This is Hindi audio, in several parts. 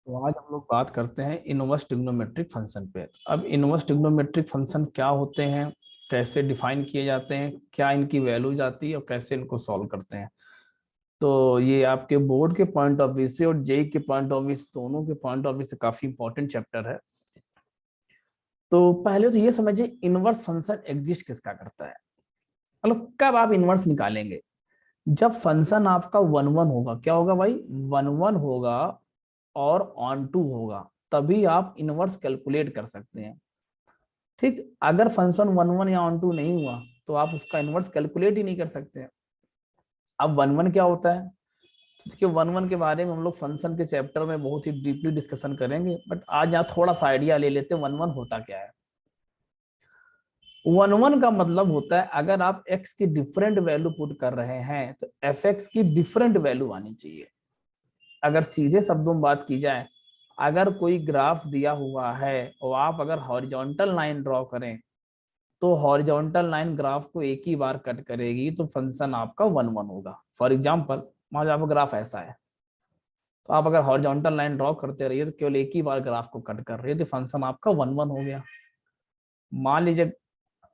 तो आज हम लोग बात करते हैं इनवर्स ट्रिग्नोमेट्रिक फंक्शन पे। अब इनवर्स ट्रिग्नोमेट्रिक फंक्शन क्या होते हैं, कैसे डिफाइन किए जाते हैं, क्या इनकी वैल्यूज आती है और कैसे इनको सॉल्व करते हैं। तो ये आपके बोर्ड के पॉइंट ऑफ व्यू से और जेई के पॉइंट ऑफ व्यू से, दोनों के पॉइंट ऑफ व्यू से काफी इंपॉर्टेंट चैप्टर है। तो पहले तो ये समझिए इनवर्स फंक्शन एग्जिस्ट किसका करता है। मतलब कब आप इनवर्स निकालेंगे, जब फंक्शन आपका वन वन होगा। क्या होगा भाई? वन वन होगा और ऑन टू होगा, तभी आप इनवर्स कैलकुलेट कर सकते हैं। ठीक, अगर फंक्शन वन वन या ऑन टू नहीं हुआ तो आप उसका इनवर्स कैलकुलेट ही नहीं कर सकते। अब वन वन क्या होता है? तो देखिए, वन वन के बारे में हम लोग फंक्शन के चैप्टर में बहुत ही डीपली डिस्कशन करेंगे, बट आज यहाँ थोड़ा सा आइडिया ले लेते हैं वन वन होता क्या है। वन वन का मतलब होता है अगर आप एक्स की डिफरेंट वैल्यू पुट कर रहे हैं तो एफ एक्स की डिफरेंट वैल्यू आनी चाहिए। अगर सीधे शब्दों में बात की जाए, अगर कोई ग्राफ दिया हुआ है और आप अगर हॉरिजॉन्टल लाइन ड्रॉ करें तो हॉरिजॉन्टल लाइन ग्राफ को एक ही बार कट करेगी, तो फंक्शन आपका वन वन होगा। फॉर एग्जांपल, मान लो आपका ग्राफ ऐसा है, तो आप अगर हॉरिजॉन्टल लाइन ड्रॉ करते रहिए तो केवल एक ही बार ग्राफ को कट कर रही है, तो फंक्शन आपका वन वन हो गया। मान लीजिए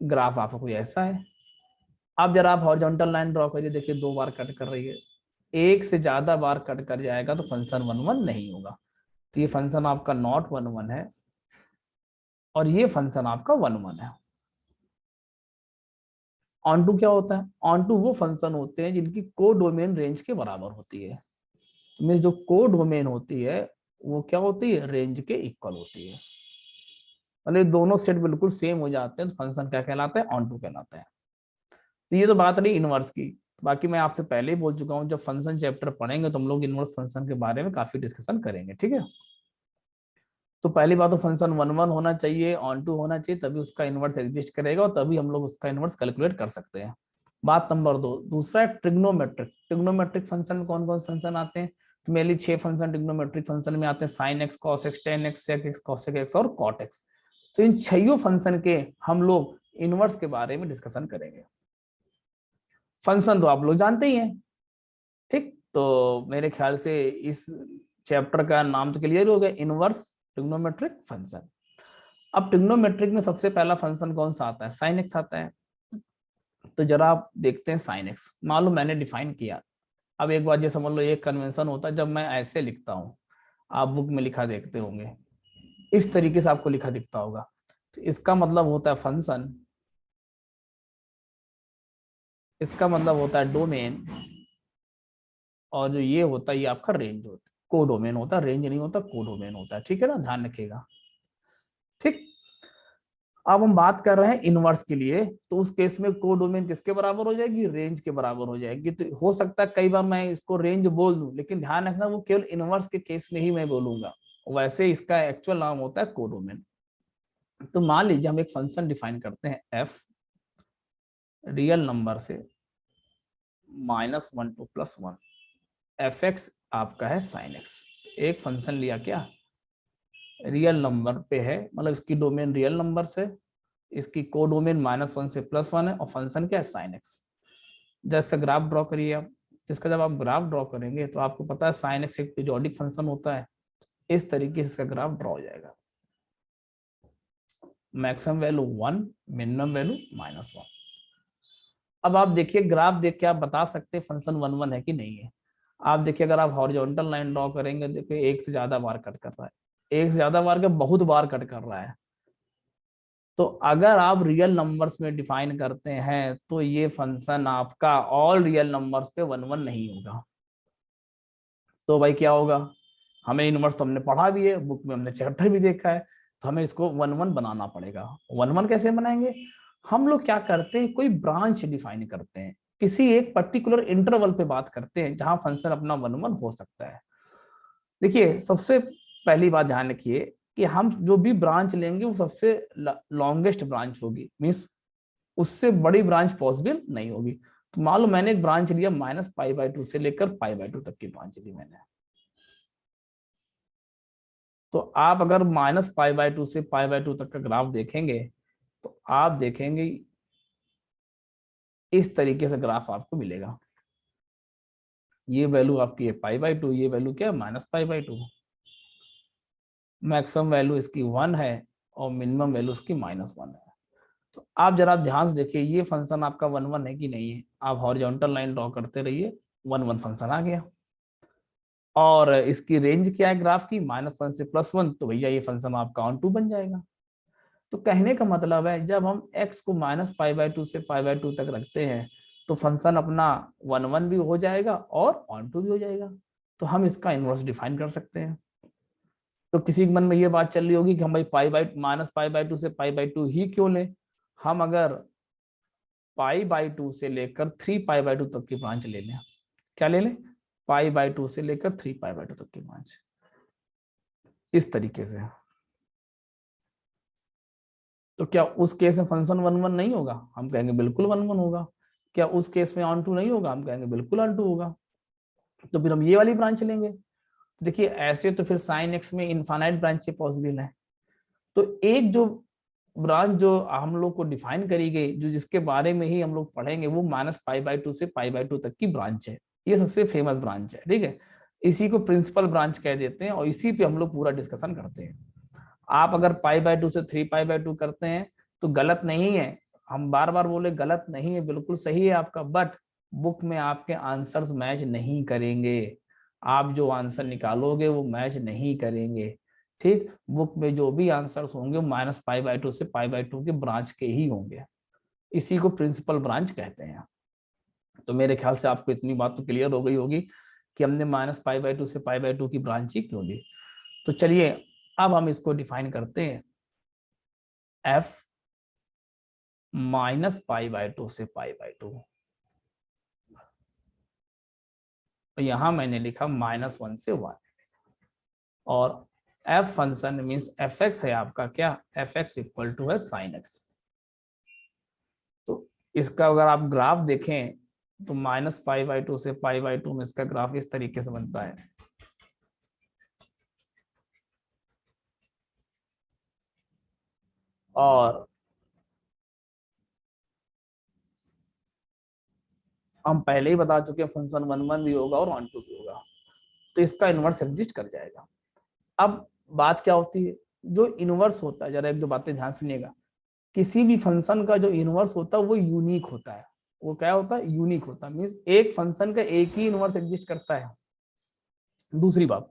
ग्राफ आपका कोई ऐसा है, अब जरा आप हॉरिजॉन्टल लाइन ड्रॉ करिए, देखिए दो बार कट कर रही है। एक से ज्यादा बार कट कर जाएगा तो फंक्शन वन वन नहीं होगा। तो ये फंक्शन आपका नॉट वन वन है और ये फंक्शन आपका वन वन है। ऑन टू क्या होता है? ऑन टू वो फंक्शन होते हैं जिनकी को डोमेन रेंज के बराबर होती है। मीन्स जो को डोमेन होती है वो क्या होती है? रेंज के इक्वल होती है। मतलब दोनों सेट बिल्कुल सेम हो जाते हैं तो फंक्शन क्या कहलाता है? ऑन टू कहलाता है। तो ये तो बात रही इनवर्स की। बाकी मैं आपसे पहले ही बोल चुका हूँ, जब फंक्शन चैप्टर पढ़ेंगे तो हम लोग इनवर्स फंक्शन के बारे में काफी डिस्कशन करेंगे, ठीक है। तो पहली बात तो फंक्शन वन वन होना चाहिए, ऑन टू होना चाहिए, तभी उसका इनवर्स एग्जिस्ट करेगा और तभी हम लोग उसका इनवर्स कैलकुलेट कर सकते हैं। बात नंबर दो, दूसरा है ट्रिग्नोमेट्रिक। ट्रिग्नोमेट्रिक फंक्शन में कौन कौन से फंक्शन आते हैं? तो मेनली 6 फंक्शन ट्रिग्नोमेट्रिक फंक्शन में आते हैं। Sine x, cos x, tan x, sec x, cosec x और कॉट एक्स। तो इन 6 फंक्शन के हम लोग इनवर्स के बारे में डिस्कशन करेंगे। फंक्शन तो आप लोग जानते ही हैं। ठीक, तो मेरे ख्याल से इस चैप्टर का नाम तो क्लियर हो गया, इनवर्स ट्रिग्नोमेट्रिक फंक्शन। अब ट्रिग्नोमेट्रिक में सबसे पहला फंक्शन कौन सा आता है? साइन एक्स आता है। तो जरा आप देखते हैं साइन एक्स, मान लो मैंने डिफाइन किया। अब एक बार ये समझ लो, एक कन्वेंशन होता है जब मैं ऐसे लिखता हूँ, आप बुक में लिखा देखते होंगे, इस तरीके से आपको लिखा दिखता होगा। तो इसका मतलब होता है फंक्शन, इसका मतलब होता है डोमेन, और जो ये होता है ये आपका रेंज होता है। को डोमेन होता है, रेंज नहीं होता, को डोमेन होता है, ठीक है ना, ध्यान रखिएगा। ठीक, अब हम बात कर रहे हैं इनवर्स के लिए, तो उस केस में को डोमेन किसके बराबर हो जाएगी? रेंज के बराबर हो जाएगी। तो हो सकता है कई बार मैं इसको रेंज बोल दूं, लेकिन ध्यान रखना वो केवल इनवर्स के केस में ही मैं बोलूंगा, वैसे इसका एक्चुअल नाम होता है को डोमेन। तो मान लीजिए हम एक फंक्शन डिफाइन करते हैं एफ, रियल नंबर से -1 to +1, एफ एक्स आपका है साइन एक्स। एक फंक्शन लिया क्या, रियल नंबर पे है, मतलब इसकी डोमेन रियल नंबर से, इसकी को डोमेन -1 से +1 है और फंक्शन क्या है? Sine x. जैसे ग्राफ ड्रॉ करिए आप, जिसका जब आप ग्राफ ड्रॉ करेंगे तो आपको पता है साइन एक्स एक पीरियोडिक फंक्शन होता है। इस तरीके से इसका ग्राफ ड्रॉ हो जाएगा, मैक्सिमम वैल्यू 1, मिनिमम वैल्यू -1। अब आप देखिए, ग्राफ देख के आप बता सकते हैं फंक्शन वन वन है कि नहीं है। आप देखिए, अगर आप हॉरिजॉन्टल लाइन ड्रॉ करेंगे, देखिए एक से ज्यादा बार कट कर रहा है, एक से ज्यादा बार क्या, बहुत बार कट कर रहा है। तो अगर आप रियल नंबर्स में डिफाइन करते हैं तो ये फंक्शन आपका ऑल रियल नंबर्स पे वन वन नहीं होगा। तो भाई क्या होगा? हमें इनवर्स तो हमने पढ़ा भी है, बुक में हमने चैप्टर भी देखा है, तो हमें इसको वन वन बनाना पड़ेगा। वन वन कैसे बनाएंगे? हम लोग क्या करते हैं, कोई ब्रांच डिफाइन करते हैं, किसी एक पर्टिकुलर इंटरवल पे बात करते हैं जहां फंक्शन अपना वन वन हो सकता है। देखिए, सबसे पहली बात ध्यान रखिए कि हम जो भी ब्रांच लेंगे वो सबसे लॉन्गेस्ट ब्रांच होगी, मीन्स उससे बड़ी ब्रांच पॉसिबल नहीं होगी। तो मान लो मैंने एक ब्रांच लिया -π/2 से लेकर π/2 तक की ब्रांच ली मैंने। तो आप अगर -π/2 से π/2 तक का ग्राफ देखेंगे तो आप देखेंगे इस तरीके से ग्राफ आपको मिलेगा। ये वैल्यू आपकी है π/2, ये वैल्यू क्या है? -π/2। मैक्सिमम वैल्यू इसकी 1 है और मिनिमम वैल्यू इसकी -1 है। तो आप जरा ध्यान से देखिए ये फंक्शन आपका 1 1 है कि नहीं है। आप हॉरिजॉन्टल लाइन ड्रॉ करते रहिए, 1 1 फंक्शन आ गया। और इसकी रेंज क्या है ग्राफ की, -1 से +1, तो भैया ये फंक्शन आपका ऑन टू बन जाएगा। तो कहने का मतलब है जब हम x को -π/2 से π/2 तक रखते हैं तो फंक्शन अपना 1 1 भी हो जाएगा और ऑन टू भी हो जाएगा। तो हम इसका इनवर्स डिफाइन कर सकते हैं। तो किसी के मन में ये बात चल रही होगी कि हम भाई -π/2 से π/2 ही क्यों लें। हम अगर π/2 से लेकर 3π/2 तक की ब्रांच ले लें, क्या ले लें, π/2 से लेकर 3π/2 तक की ब्रांच, इस तरीके से, तो क्या उस केस में फंक्शन 1 1 नहीं होगा, हम कहेंगे बिल्कुल 1 1 होगा। क्या उस केस में ऑन टू नहीं होगा, हम कहेंगे बिल्कुल ऑन टू होगा। तो फिर हम ये वाली ब्रांच लेंगे। देखिए ऐसे तो फिर साइन एक्स में इनफाइनाइट ब्रांचें पॉसिबल है। तो एक जो ब्रांच जो हम लोग को डिफाइन करी गई, जो जिसके बारे में ही हम लोग पढ़ेंगे, वो -π/2 से π/2 तक की ब्रांच है। ये सबसे फेमस ब्रांच है, ठीक है। इसी को प्रिंसिपल ब्रांच कह देते हैं और इसी पे हम लोग पूरा डिस्कशन करते हैं। आप अगर π/2 से 3π/2 करते हैं तो गलत नहीं है, हम बार बार बोले गलत नहीं है, बिल्कुल सही है आपका, बट बुक में आपके आंसर्स मैच नहीं करेंगे। आप जो आंसर निकालोगे वो मैच नहीं करेंगे, ठीक। बुक में जो भी आंसर्स होंगे -π/2 से π/2 के ब्रांच के ही होंगे। इसी को प्रिंसिपल ब्रांच कहते हैं। तो मेरे ख्याल से आपको इतनी बात तो क्लियर हो गई होगी कि हमने -π/2 से π/2 की ब्रांच ही क्यों ली। तो चलिए अब हम इसको डिफाइन करते हैं, f -π/2 से π/2। तो यहां मैंने लिखा -1 से 1, और f फंक्शन मीन्स fx है आपका क्या, fx इक्वल टू है sin x। तो इसका अगर आप ग्राफ देखें तो -π/2 से π/2 में इसका ग्राफ इस तरीके से बनता है। और हम पहले ही बता चुके हैं फंक्शन 1 1 भी होगा और ऑन टू भी होगा, तो इसका इनवर्स एग्जिस्ट कर जाएगा। अब बात क्या होती है, जो इनवर्स होता है, जरा एक दो बातें ध्यान सुनिएगा। किसी भी फंक्शन का जो इनवर्स होता है वो यूनिक होता है। वो क्या होता है, यूनिक होता है, मीन्स एक फंक्शन का एक ही इनवर्स एग्जिस्ट करता है। दूसरी बात,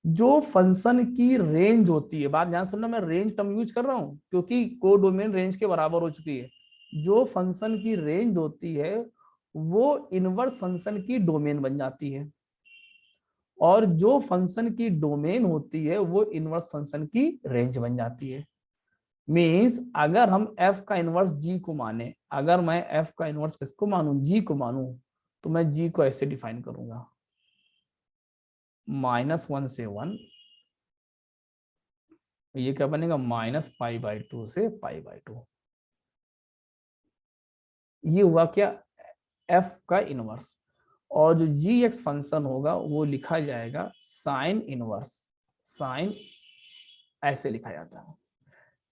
जो फंक्शन की रेंज होती है, बात ध्यान सुनना, मैं रेंज टर्म यूज कर रहा हूं क्योंकि को डोमेन रेंज के बराबर हो चुकी है। जो फंक्शन की रेंज होती है वो इनवर्स फंक्शन की डोमेन बन जाती है, और जो फंक्शन की डोमेन होती है वो इनवर्स फंक्शन की रेंज बन जाती है। मीन्स अगर हम f का इनवर्स g को माने, अगर मैं f का इनवर्स किसको मानूं, g को मानूं, तो मैं g को ऐसे डिफाइन करूंगा, -1 से 1, ये क्या बनेगा, -π/2 से π/2। ये हुआ क्या, f का इनवर्स। और जो gx फंक्शन होगा वो लिखा जाएगा साइन इनवर्स, साइन ऐसे लिखा जाता है।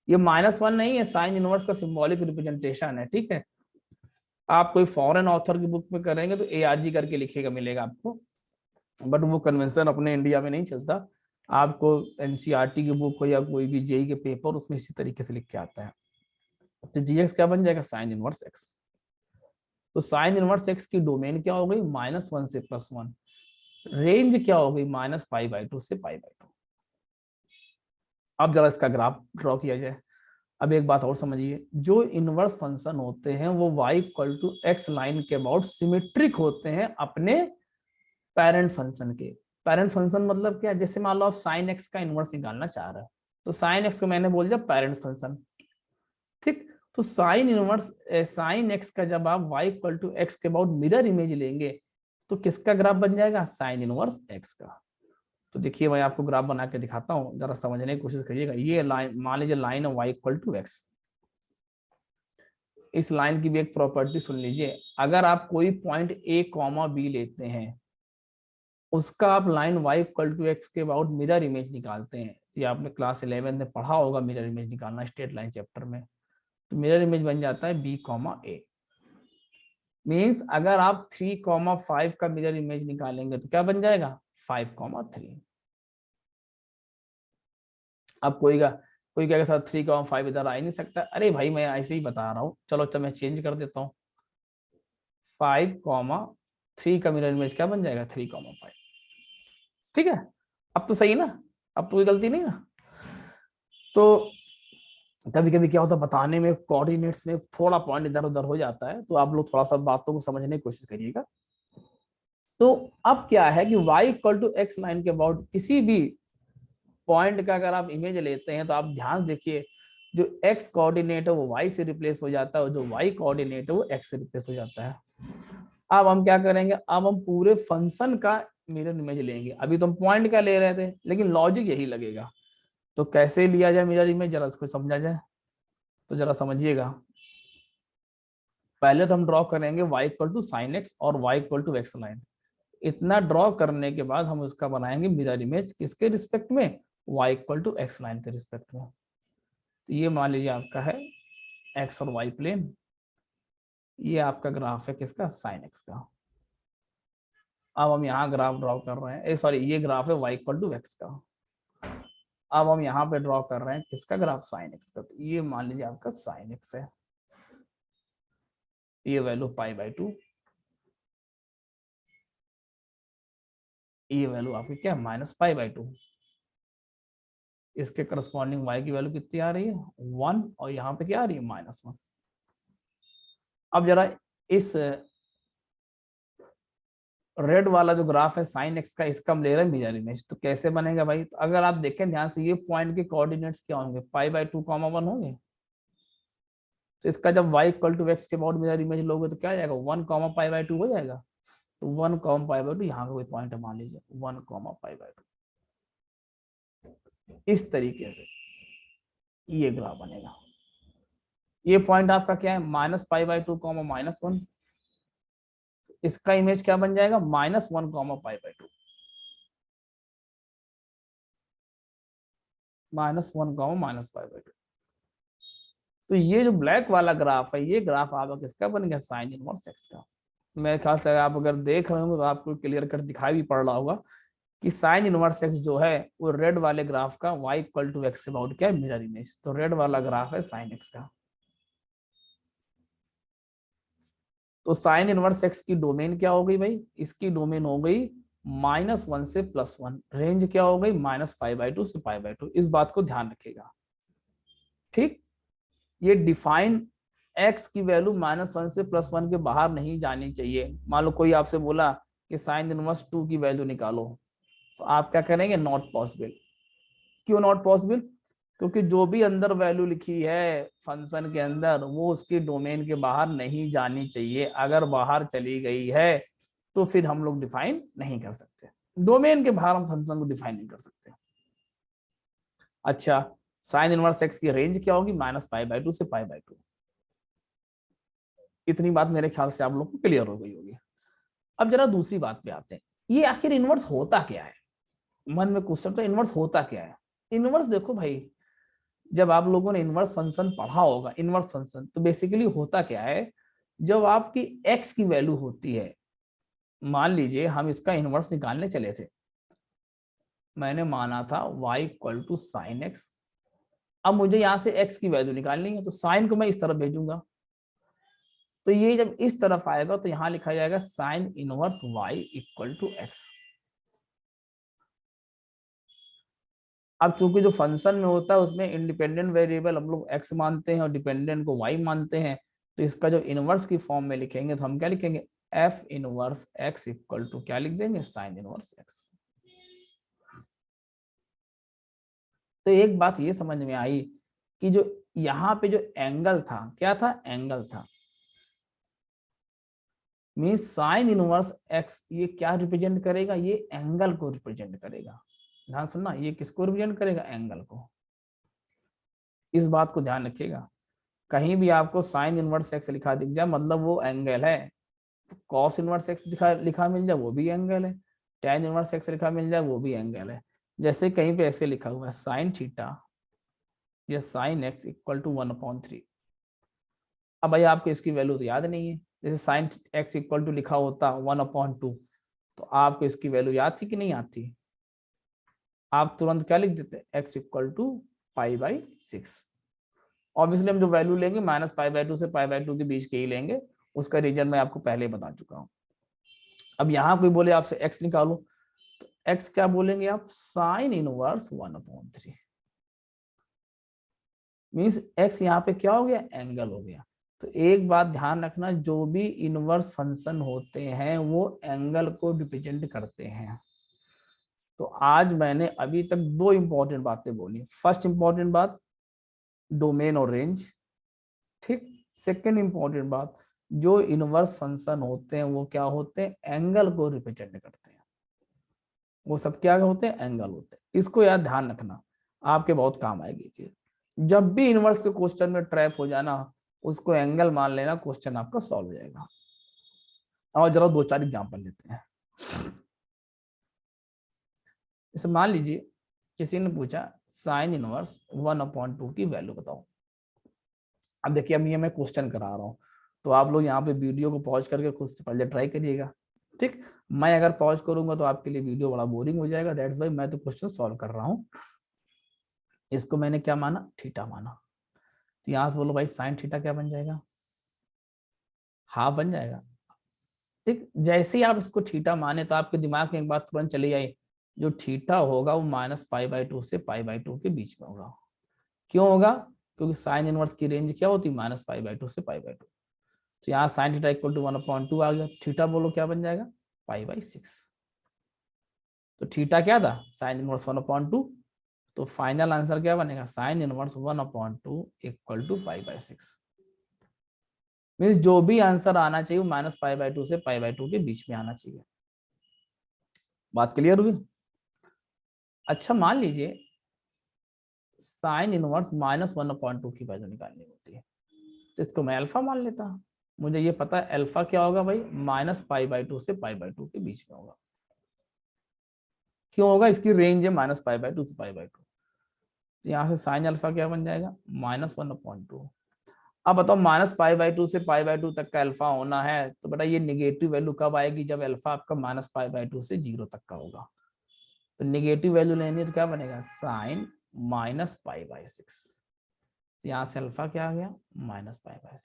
ये -1 नहीं है, साइन इनवर्स का सिंबॉलिक रिप्रेजेंटेशन है, ठीक है। आप कोई फॉरेन ऑथर की बुक में करेंगे तो ARG करके लिखेगा, मिलेगा आपको, बट वो कन्वेंशन अपने इंडिया में नहीं चलता। आपको NCERT की बुक हो या कोई भी JEE के पेपर, उसमें इसी तरीके से लिख के आता है। तो GX क्या बन जाएगा, साइन इनवर्स एक्स। तो साइन इनवर्स एक्स की डोमेन क्या हो गई, -1 से +1। रेंज क्या हो गई, -π/2 से π/2। अब जरा इसका ग्राफ ड्रॉ किया जाए। अब एक बात और समझिए, जो इनवर्स फंक्शन होते हैं वो y=x लाइन के अबाउट सिमेट्रिक होते हैं अपने पेरेंट फंक्शन के। पेरेंट फंक्शन मतलब क्या, जैसे मान लो आप साइन एक्स का इनवर्स निकालना चाह रहे हो, तो साइन एक्स को मैंने बोल दिया पेरेंट फंक्शन, ठीक। तो साइन इनवर्स साइन एक्स का जब आप y=x के अबाउट मिरर इमेज लेंगे तो किसका ग्राफ बन जाएगा, साइन इनवर्स x का। तो देखिए मैं आपको ग्राफ बना के दिखाता हूँ, जरा समझने की कोशिश करिएगा। ये लाइन मान लीजिए लाइन है y=x। इस लाइन की भी एक प्रॉपर्टी सुन लीजिए, अगर आप कोई पॉइंट a, b लेते हैं, उसका आप लाइन y=x के अबाउट मिरर इमेज निकालते हैं, ये आपने क्लास 11 में पढ़ा होगा, मिरर इमेज निकालना स्ट्रेट लाइन चैप्टर में। तो मिरर इमेज बन जाता है b, a। मीन्स अगर आप 3, 5 का मिरर इमेज निकालेंगे तो क्या बन जाएगा, 5, 3। अब कोई कहेगा सर 3,5 इधर आ ही नहीं सकता। अरे भाई मैं ऐसे ही बता रहा हूँ, चलो मैं चेंज कर देता हूँ। 5,3 का मिरर इमेज क्या बन जाएगा, 3,5। ठीक है, अब तो सही ना, अब तो कोई गलती नहीं ना। तो कभी कभी क्या होता है बताने में, कोऑर्डिनेट्स में थोड़ा पॉइंट इधर उधर हो जाता है, तो आप लोग थोड़ा सा बातों को समझने की कोशिश करिएगा। तो अब क्या है कि y equal to x line के अबाउट किसी भी पॉइंट का अगर आप इमेज लेते हैं तो आप ध्यान देखिए, जो x कोऑर्डिनेट है वो y से रिप्लेस हो जाता है, और जो y कोऑर्डिनेट है वो x से रिप्लेस हो जाता है। अब हम क्या करेंगे, अब हम पूरे फंक्शन का मिरर इमेज लेंगे। अभी तो हम पॉइंट का ले रहे थे, लेकिन लॉजिक यही लगेगा। तो कैसे लिया जाए मिरर इमेज, जरा इसको समझा जाए। तो जरा समझिएगा, पहले तो हम ड्रॉ करेंगे y equal to sine x और y equal to x line. इतना ड्रॉ करने के बाद हम उसका बनाएंगे मिरर इमेज, किसके रिस्पेक्ट में, y equal to x line के रिस्पेक्ट में। तो ये मान लीजिए आपका है x और y प्लेन, ये आपका ग्राफ है किसका, साइन एक्स का। अब हम यहाँ ग्राफ ड्रॉ कर रहे हैं, सॉरी ये ग्राफ है y इक्वल टू एक्स का। अब हम यहाँ पे ड्रॉ कर रहे हैं किसका ग्राफ, साइन एक्स का। तो ये मान लीजिए आपका साइन एक्स है, ये वैल्यू π/2, ये वैल्यू आपकी क्या -π/2। इसके करस्पॉन्डिंग y की वैल्यू कितनी आ रही है, 1, और यहाँ पे क्या आ रही है, -1। अब जरा इस रेड वाला जो ग्राफ है साइन एक्स का, इसका हम ले रहे हैं मिरर इमेज। तो कैसे बनेगा भाई, तो अगर आप देखें ध्यान से, ये पॉइंट के कोऑर्डिनेट्स क्या होंगे, π/2, 1 होंगे। तो इसका जब y इक्वल टू एक्स के अबाउट मिरर इमेज लोगे तो क्या आ जाएगा, 1, π/2 हो जाएगा। तो 1, π/2 यहाँ का कोई पॉइंट है, मान लीजिए 1, π/2। इस तरीके से ये ग्राफ बनेगा। ये पॉइंट आपका क्या है, -π/2, -1। इसका इमेज क्या बन जाएगा, -1, π/2, -1, -π/2। तो ये जो ब्लैक वाला ग्राफ है, ये ग्राफ आपका किसका बन गया, साइन इनवर्स एक्स का। मेरे ख्याल से आप अगर देख रहे होंगे तो आपको क्लियर कट दिखाई भी पड़ रहा होगा कि साइन इनवर्स एक्स जो है वो रेड वाले ग्राफ का y equal to x about क्या है, मिरर इमेज। तो रेड वाला ग्राफ है साइन एक्स का। तो साइन इनवर्स एक्स की डोमेन क्या हो गई भाई, इसकी डोमेन हो गई -1 से +1, रेंज क्या हो गई, -π/2 से π/2। इस बात को ध्यान रखिएगा, ठीक। ये डिफाइन x की वैल्यू -1 से +1 के बाहर नहीं जानी चाहिए। मान लो कोई आपसे बोला कि साइन इनवर्स 2 की वैल्यू निकालो, तो आप क्या करेंगे, नॉट पॉसिबल। क्यों नॉट पॉसिबल, क्योंकि जो भी अंदर वैल्यू लिखी है फंक्शन के अंदर वो उसकी डोमेन के बाहर नहीं जानी चाहिए। अगर बाहर चली गई है तो फिर हम लोग डिफाइन नहीं कर सकते, डोमेन के बाहर हम फंक्शन को डिफाइन नहीं कर सकते। अच्छा, साइन इनवर्स एक्स की रेंज क्या होगी, -π/2 से π/2। इतनी बात मेरे ख्याल से आप लोग को क्लियर हो गई होगी। अब जरा दूसरी बात पे आते हैं, ये आखिर इनवर्स होता क्या है। मन में क्वेश्चन तो इनवर्स होता क्या है। इनवर्स देखो भाई, जब आप लोगों ने इनवर्स फंक्शन पढ़ा होगा, इनवर्स फंक्शन तो बेसिकली होता क्या है, जब आपकी x की वैल्यू होती है, मान लीजिए हम इसका इनवर्स निकालने चले थे, मैंने माना था y equal to sine x. अब मुझे यहाँ से x की वैल्यू निकालनी है, तो साइन को मैं इस तरफ भेजूंगा। तो ये जब इस तरफ आएगा तो यहाँ लिखा जाएगा sine inverse y equal to x. अब चूंकि जो फंक्शन में होता है उसमें इंडिपेंडेंट वेरिएबल हम लोग x मानते हैं और डिपेंडेंट को y मानते हैं, तो इसका जो इनवर्स की फॉर्म में लिखेंगे तो हम क्या लिखेंगे, f inverse x equal to क्या लिख देंगे, साइन इनवर्स x। तो एक बात ये समझ में आई कि जो यहाँ पे जो एंगल था, क्या था, एंगल था, मीन्स साइन इनवर्स x ये क्या रिप्रेजेंट करेगा, ये एंगल को रिप्रेजेंट करेगा। ध्यान सुनना, ये किसको रिप्रेजेंट करेगा, एंगल को। इस बात को ध्यान रखिएगा, कहीं भी आपको साइन इनवर्स एक्स लिखा दिख जाए मतलब वो एंगल है। कॉस इनवर्स एक्स लिखा मिल जाए वो भी एंगल है, tan इनवर्स एक्स लिखा मिल जाए वो भी एंगल है। जैसे कहीं पे ऐसे लिखा हुआ है साइन थीटा या साइन एक्स इक्वल टू 1/3। अब भाई आपको इसकी वैल्यू तो याद नहीं है, जैसे साइन एक्स इक्वल टू लिखा होता 1/2, तो आपको इसकी वैल्यू याद थी कि नहीं याद थी, आप तुरंत क्या लिख देते हैं, x इक्वल टू π/6। ऑब्वियसली हम जो वैल्यू लेंगे -π/2 से π/2 के बीच के ही लेंगे, उसका रीजन मैं आपको पहले ही बता चुका हूं। अब यहां कोई बोले आपसे x निकालो, तो x क्या बोलेंगे आप, साइन इनवर्स 1/3 मीन्स x यहाँ पे क्या हो गया, एंगल हो गया। तो एक बात ध्यान रखना, जो भी इनवर्स फंक्शन होते हैं वो एंगल को रिप्रेजेंट करते हैं। तो आज मैंने अभी तक दो इंपॉर्टेंट बातें बोली। फर्स्ट इंपॉर्टेंट बात डोमेन और रेंज, ठीक। सेकंड इंपॉर्टेंट बात, जो इनवर्स फंक्शन होते हैं वो क्या होते हैं, एंगल को रिप्रेजेंट करते हैं। वो सब क्या होते हैं, एंगल होते हैं। इसको याद ध्यान रखना, आपके बहुत काम आएगी चीज। जब भी इनवर्स के क्वेश्चन में ट्रैप हो जाना, उसको एंगल मान लेना, क्वेश्चन आपका सॉल्व हो जाएगा। और जरा दो चार एग्जांपल लेते हैं। जैसे मान लीजिए किसी ने पूछा साइन इनवर्स 1/2 की वैल्यू बताओ। अब देखिए, अब ये मैं क्वेश्चन करा रहा हूँ, तो आप लोग यहाँ पे वीडियो को पॉज करके खुद से पहले ट्राई करिएगा, ठीक। मैं अगर पॉज करूंगा तो आपके लिए वीडियो बड़ा बोरिंग हो जाएगा, दैट्स वाई मैं तो क्वेश्चन सॉल्व कर रहा हूँ। इसको मैंने क्या माना, थीटा माना। तो यहाँ से बोलो भाई साइन थीटा क्या बन जाएगा, हाफ बन जाएगा, ठीक। जैसे ही आप इसको थीटा माने तो आपके दिमाग में एक बात तुरंत चली आई, जो थीटा होगा वो -π/2 से π/2 के बीच में होगा। क्यों होगा, क्योंकि साइन इनवर्स की रेंज क्या होती है, -π/2 से π/2। तो यहाँ साइन थीटा इक्वल टू 1/2 आ गया। थीटा बोलो क्या बन जाएगा, π/6। तो थीटा क्या था, साइन इनवर्स 1/2। तो फाइनल आंसर क्या बनेगा, sine inverse 1/2 equal to π/6। Means जो भी आंसर आना चाहिए वो -π/2 से π/2 के बीच में आना चाहिए। बात क्लियर हुई। अच्छा मान लीजिए साइन इनवर्स -1/2 की वैल्यू निकालनी होती है, तो इसको मैं अल्फा मान लेता हूं। मुझे ये पता है अल्फा क्या होगा भाई, -π/2 से π/2 के बीच में होगा। क्यों होगा, इसकी रेंज है -π/2 से π/2। तो यहाँ से साइन अल्फा क्या बन जाएगा, -1/2। अब बताओ -π/2 से π/2 तक का अल्फा होना है, तो बेटा ये निगेटिव वैल्यू कब आएगी, जब अल्फा आपका -π/2 से 0 तक का होगा। तो निगेटिव वैल्यू लेनी है तो क्या बनेगा, साइन -π/6। तो यहाँ से अल्फा क्या आ गया, -π/6।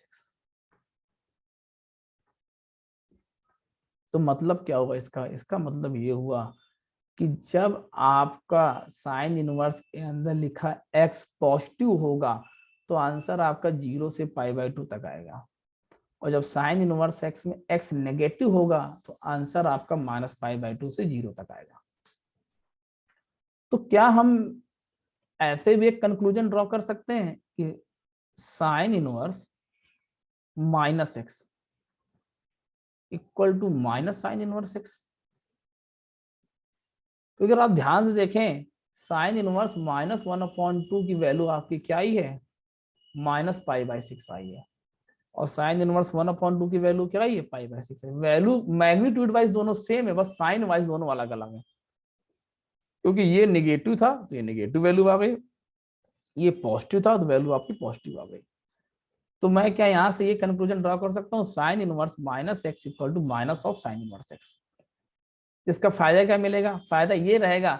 तो मतलब क्या हुआ इसका, इसका मतलब ये हुआ कि जब आपका साइन इनवर्स के अंदर लिखा x पॉजिटिव होगा तो आंसर आपका 0 से π/2 तक आएगा, और जब साइन इनवर्स x में x नेगेटिव होगा तो आंसर आपका -π/2 से 0 तक आएगा। तो क्या हम ऐसे भी एक कंक्लूजन ड्रॉ कर सकते हैं कि sine inverse -x equal to -sine inverse x। क्योंकि अगर आप ध्यान से देखें, साइन इनवर्स -1/2 की वैल्यू आपकी क्या आई है, -π/6 आई है, और साइन इनवर्स 1/2 की वैल्यू क्या आई है, π/6 है। वैल्यू मैग्नीट्यूड वाइज दोनों सेम है, बस साइन वाइज दोनों अलग अलग है। क्योंकि ये निगेटिव था तो ये निगेटिव वैल्यू आ गई, ये पॉजिटिव था तो वैल्यू आपकी पॉजिटिव आ गई। तो मैं क्या यहाँ से ये कंक्लूजन ड्रॉ कर सकता हूँ, sine inverse -x equal to minus of sine inverse x। इसका फायदा क्या मिलेगा, फायदा ये रहेगा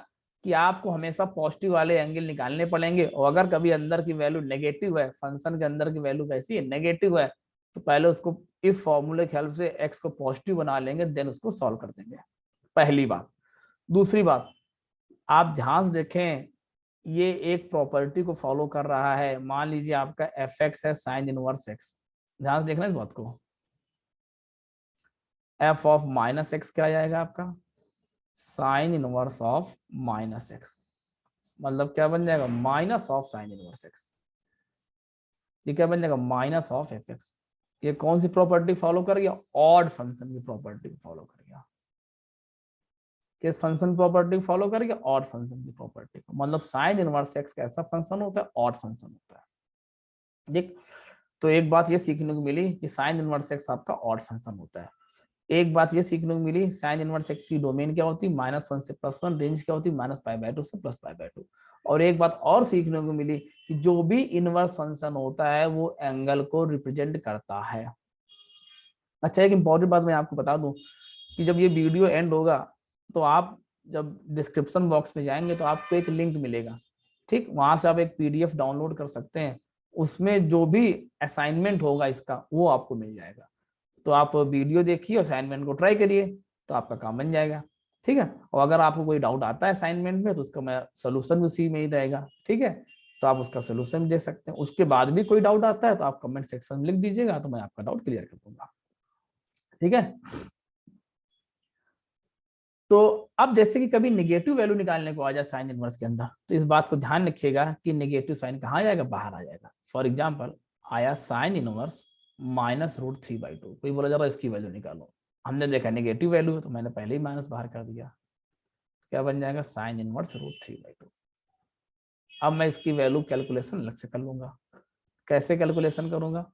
कि आपको हमेशा पॉजिटिव वाले एंगल निकालने पड़ेंगे, और अगर कभी अंदर की वैल्यू नेगेटिव है, फंक्शन के अंदर की वैल्यू कैसी है, नेगेटिव है, तो पहले उसको इस फॉर्मूले की हेल्प से x को पॉजिटिव बना लेंगे, देन उसको सॉल्व कर देंगे। पहली बात। दूसरी बात, आप ध्यान से देखें, ये एक प्रॉपर्टी को फॉलो कर रहा है। मान लीजिए आपका fx है साइन इनवर्स x, ध्यान से देखना इस बात को, f ऑफ -x क्या आएगा आपका, साइन इनवर्स ऑफ -x, मतलब क्या बन जाएगा, minus of sine inverse x। ये क्या बन जाएगा, माइनस ऑफ fx। ये कौन सी प्रॉपर्टी फॉलो कर गया, ऑड फंक्शन की प्रॉपर्टी फॉलो कर गया। किस फंक्शन प्रॉपर्टी फॉलो कर गया, ऑड फंक्शन की प्रॉपर्टी को। मतलब साइन इनवर्स x कैसा फंक्शन होता है, ऑड फंक्शन होता है। देख, तो एक बात ये सीखने को मिली कि साइन इनवर्स x आपका ऑड फंक्शन होता है। एक बात ये सीखने को मिली, साइन इनवर्स x की डोमेन क्या होती है, -1 से +1, रेंज क्या होती है, -π/2 से +π/2। और एक बात और सीखने को मिली कि जो भी इनवर्स फंक्शन होता है वो एंगल को रिप्रेजेंट करता है। अच्छा, एक इंपॉर्टेंट बात मैं आपको बता दूं कि जब ये वीडियो एंड होगा तो आप जब डिस्क्रिप्शन बॉक्स में जाएंगे तो आपको एक लिंक मिलेगा, ठीक, वहां से आप एक पीडीएफ डाउनलोड कर सकते हैं, उसमें जो भी असाइनमेंट होगा इसका वो आपको मिल जाएगा। तो आप वीडियो देखिए, असाइनमेंट को ट्राई करिए, तो आपका काम बन जाएगा। ठीक है, और अगर आपको कोई डाउट आता है असाइनमेंट में तो उसका मैं सोल्यूशन उसी में ही रहेगा। ठीक है, तो आप उसका सोल्यूशन दे सकते हैं। उसके बाद भी कोई डाउट आता है तो आप कमेंट सेक्शन में लिख दीजिएगा, तो मैं आपका डाउट क्लियर कर दूंगा। ठीक है, तो अब जैसे कि कभी नेगेटिव वैल्यू निकालने को आ जाए साइन इनवर्स के अंदर, तो इस बात को ध्यान रखिएगा कि नेगेटिव साइन कहाँ जाएगा, बाहर आ जाएगा। फॉर एग्जाम्पल आया साइन इनवर्स -√3/2, कोई बोला जा रहा है इसकी वैल्यू निकालो, हमने देखा नेगेटिव वैल्यू है तो मैंने पहले ही माइनस बाहर कर दिया, क्या बन जाएगा, साइन इनवर्स √3/2। अब मैं इसकी वैल्यू कैलकुलेशन अलग से कर लूंगा। कैसे कैलकुलेशन करूंगा,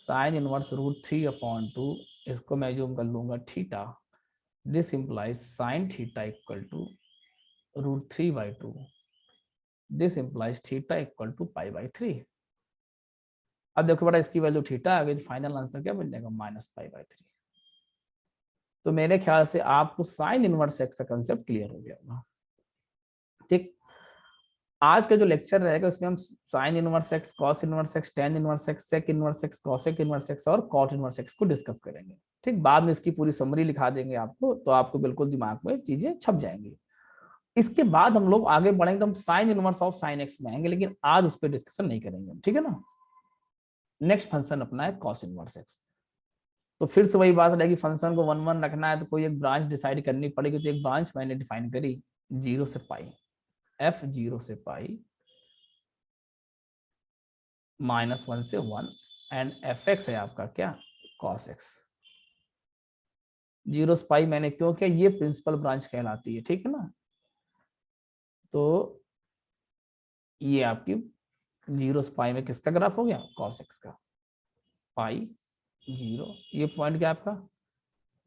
साइन इनवर्स √3/2, इसको मैं जूम कर लूंगा theta, this implies sine theta equal to √3/2, this implies theta equal to π/3। अब देखो बेटा इसकी वैल्यू थीटा आ गई, तो फाइनल आंसर क्या बन जाएगा, -π/3। तो मेरे ख्याल से आपको साइन इनवर्स एक्स का कंसेप्ट क्लियर हो गया होगा। ठीक, आज का जो लेक्चर रहेगा उसमें हम sine inverse x, cos inverse x, tan inverse x, sec inverse x, cosec inverse x और कॉट इनवर्स एक्स को डिस्कस करेंगे। ठीक, बाद में इसकी पूरी समरी लिखा देंगे आपको, तो आपको बिल्कुल दिमाग में चीजें छप जाएंगी। इसके बाद हम लोग आगे बढ़ेंगे तो हम sine inverse of sine x में आएंगे, लेकिन आज उस पर डिस्कशन नहीं करेंगे। ठीक है ना, नेक्स्ट फंक्शन अपना है कॉस इनवर्स एक्स। तो फिर से वही बात रहेगी, फंक्शन को 1 1 रखना है तो कोई एक ब्रांच डिसाइड करनी पड़ेगी। तो एक ब्रांच मैंने डिफाइन करी 0 से पाई, f0 से पाई, -1 से 1, एंड fx है आपका क्या, cos x। 0 से पाई मैंने क्यों किया, ये प्रिंसिपल ब्रांच कहलाती है। ठीक है ना, तो ये आपकी 0 से पाई में किसका ग्राफ हो गया, cos x का, पाई 0, ये पॉइंट क्या आपका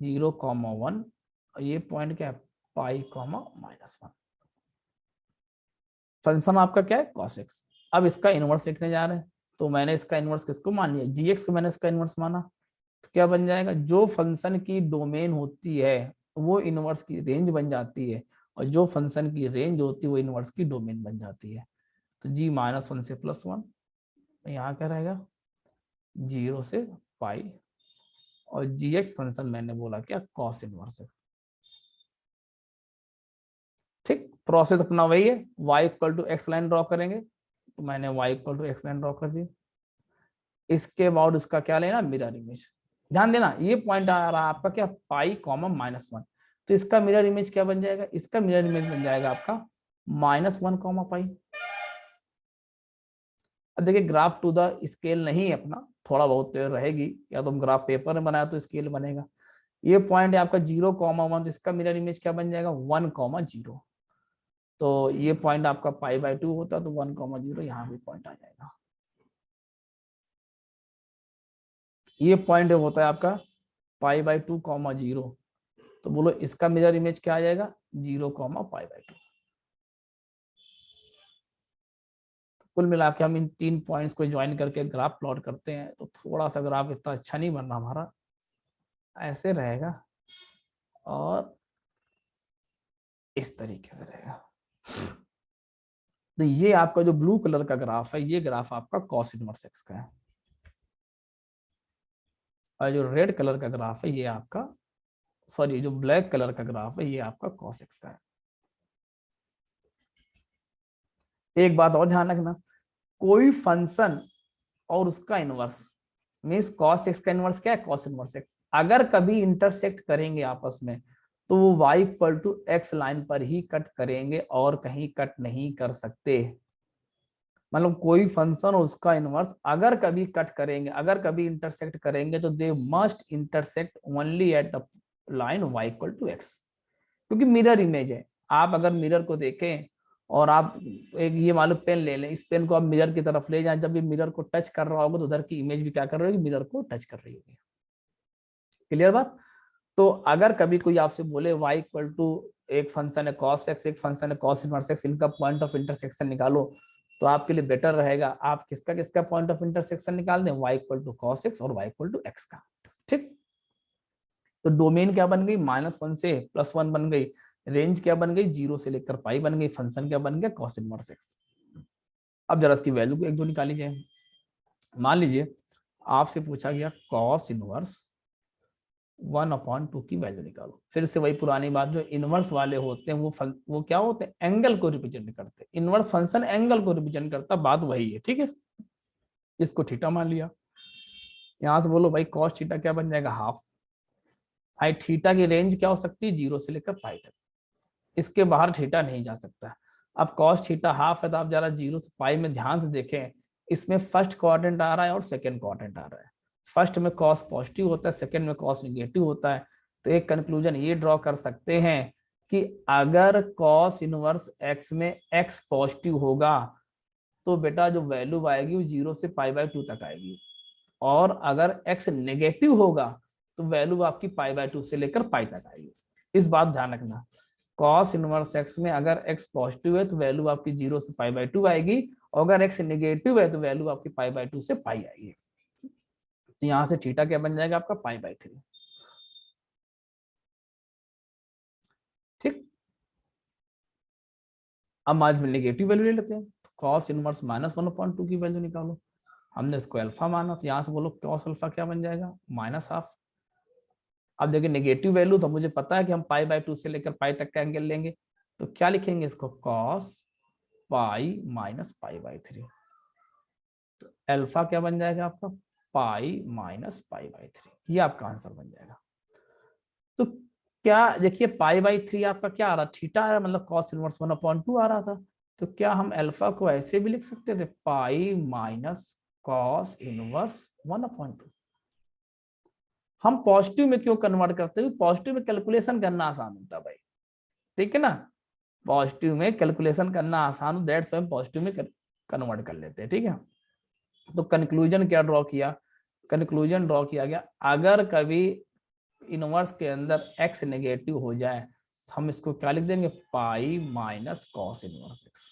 0,1, और ये पॉइंट क्या है पाई -1। फंक्शन आपका क्या है cos x। अब इसका इनवर्स लिखने जा रहे हैं, तो मैंने इसका इनवर्स किसको मान लिया, gx को मैंने इसका इनवर्स माना। तो क्या बन जाएगा, जो फंक्शन की डोमेन होती है वो इनवर्स की रेंज बन जाती है, और जो फंक्शन की रेंज होती है वो इनवर्स की डोमेन बन जाती है। तो g -1 से +1, यहाँ क्या रहेगा 0 से पाई, और gx फंक्शन मैंने बोला क्या, कॉस इनवर्स है। ठीक, प्रोसेस अपना वही है, y = x लाइन ड्रॉ करेंगे, तो मैंने y = x लाइन ड्रॉ कर दी। इसके बाद उसका क्या लेना, मिरर इमेज। ध्यान देना ये पॉइंट आ रहा है आपका क्या, पाई -1, तो इसका मिरर इमेज क्या बन जाएगा, इसका मिरर इमेज बन जाएगा आपका -1, पाई। अब देखिए ग्राफ टू द स्केल नहीं है अपना, थोड़ा बहुत रहेगी, या तो हम ग्राफ पेपर में बनाया तो स्केल बनेगा। ये पॉइंट है आपका 0,1, तो इसका मिरर इमेज क्या बन जाएगा 1,0। तो ये पॉइंट आपका π/2 होता, तो 1,0 यहाँ भी पॉइंट आ जाएगा। ये पॉइंट होता है आपका π/2, 0, तो बोलो इसका मिरर इमेज क्या आ जाएगा 0, π/2। कुल मिला के हम इन 3 पॉइंट्स को ज्वाइन करके ग्राफ प्लॉट करते हैं, तो थोड़ा सा ग्राफ इतना अच्छा नहीं बन रहा हमारा, ऐसे रहेगा और इस तरीके से रहेगा। तो ये आपका जो ब्लू कलर का ग्राफ है, ये ग्राफ आपका कॉस इनवर्स एक्स का है, और जो रेड कलर का ग्राफ है ये आपका, सॉरी जो ब्लैक कलर का ग्राफ है ये आपका कॉस एक्स का है। एक बात और ध्यान रखना, कोई फंक्शन और उसका इनवर्स मीन्स कॉस एक्स का इनवर्स क्या है, कॉस इनवर्स एक्स, अगर कभी इंटरसेक्ट करेंगे आपस में तो वो y = x लाइन पर ही कट करेंगे और कहीं कट नहीं कर सकते। मतलब कोई फंक्शन और उसका इनवर्स अगर कभी कट करेंगे, अगर कभी इंटरसेक्ट करेंगे, तो they must intersect only at the line y = x, क्योंकि मिरर इमेज है। आप अगर मिरर को देखें और आप एक ये मालूम पेन ले लें, इस पेन को आप मिरर की तरफ ले जाएं, जब ये मिरर को टच कर रहा होगा तो उधर की इमेज भी क्या कर रही होगी, मिरर को टच कर रही होगी। क्लियर बात। तो अगर कभी कोई आपसे बोले y = एक फंक्शन है cos x, एक फंक्शन है cos इनवर्स x, इनका पॉइंट ऑफ इंटरसेक्शन निकालो, तो आपके लिए बेटर रहेगा आप किसका किसका पॉइंट ऑफ इंटरसेक्शन निकाल दें, y = cos x और y = x का। ठीक, तो डोमेन क्या बन गई, -1 से +1 बन गई। रेंज क्या बन गई, 0 से लेकर पाई बन गई, फंक्शन क्या बन गया, कॉस इनवर्स एक्स। अब जरा इसकी वैल्यू को एक दो निकाल लीजिए। मान लीजिए आपसे पूछा गया कॉस इनवर्स 1/2 की वैल्यू निकालो। फिर से वही पुरानी बात, जो इनवर्स वाले होते हैं वो क्या होते हैं, एंगल को रिप्रेजेंट करते हैं। इनवर्स फंक्शन एंगल को रिप्रेजेंट करता, बात वही है, ठीक है। इसको थीटा मान लिया। यहां से बोलो भाई कॉस थीटा क्या बन जाएगा, हाफ। भाई थीटा की रेंज क्या हो सकती है, 0 से लेकर पाई तक, इसके बाहर थीटा नहीं जा सकता। अब कॉस थीटा हाफ है, तो आप जरा 0 से पाई में ध्यान से देखें, इसमें फर्स्ट क्वाड्रेंट आ रहा है और सेकंड क्वाड्रेंट आ रहा है। फर्स्ट में कॉस पॉजिटिव होता है, सेकंड में कॉस निगेटिव होता है। तो एक कंक्लूजन ये ड्रॉ कर सकते हैं कि अगर कॉस इनवर्स एक्स में एक्स पॉजिटिव होगा तो बेटा जो वैल्यू आएगी वो 0 से π/2 तक आएगी, और अगर एक्स नेगेटिव होगा तो वैल्यू आपकी π/2 से लेकर पाई तक आएगी। इस बात ध्यान रखना, कॉस इनवर्स एक्स में अगर एक्स पॉजिटिव है तो वैल्यू आपकी 0 से π/2 आएगी, और अगर एक्स नेगेटिव है तो वैल्यू आपकी π/2 से पाई आएगी। तो यहां से थीटा क्या बन जाएगा आपका, π/3। ठीक, अब मान में नेगेटिव वैल्यू ले लेते हैं, तो कॉस इनवर्स -1/2 की वैल्यू निकालो। हमने इसको अल्फा माना, तो यहां से बोलो कॉस अल्फा क्या बन जाएगा, -हाफ। अब देखिए नेगेटिव वैल्यू, तो मुझे पता है कि हम π/2 से लेकर पाई तक का एंगल लेंगे, तो क्या लिखेंगे इसको, कॉस पाई माइनस π/3। तो अल्फा क्या बन जाएगा आपका, पाई माइनस π/3, ये आपका आंसर बन जाएगा। तो क्या देखिए π/3 आपका क्या आ रहा, थीटा आ रहा, मतलब कॉस इनवर्स 1/2 आ रहा था। तो क्या हम अल्फा को ऐसे भी लिख सकते थे, पाई माइनस कॉस इनवर्स 1/2। हम पॉजिटिव में क्यों कन्वर्ट करते हैं, पॉजिटिव में कैलकुलेशन करना आसान होता है भाई, ठीक है ना। पॉजिटिव में कैलकुलेशन करना आसान हो, दैट्स वाई हम पॉजिटिव में कन्वर्ट कर लेते हैं, ठीक है। तो कंक्लूजन क्या ड्रॉ किया, कंक्लूजन ड्रॉ किया गया, अगर कभी इनवर्स के अंदर एक्स नेगेटिव हो जाए तो हम इसको क्या लिख देंगे, pi minus cos inverse x.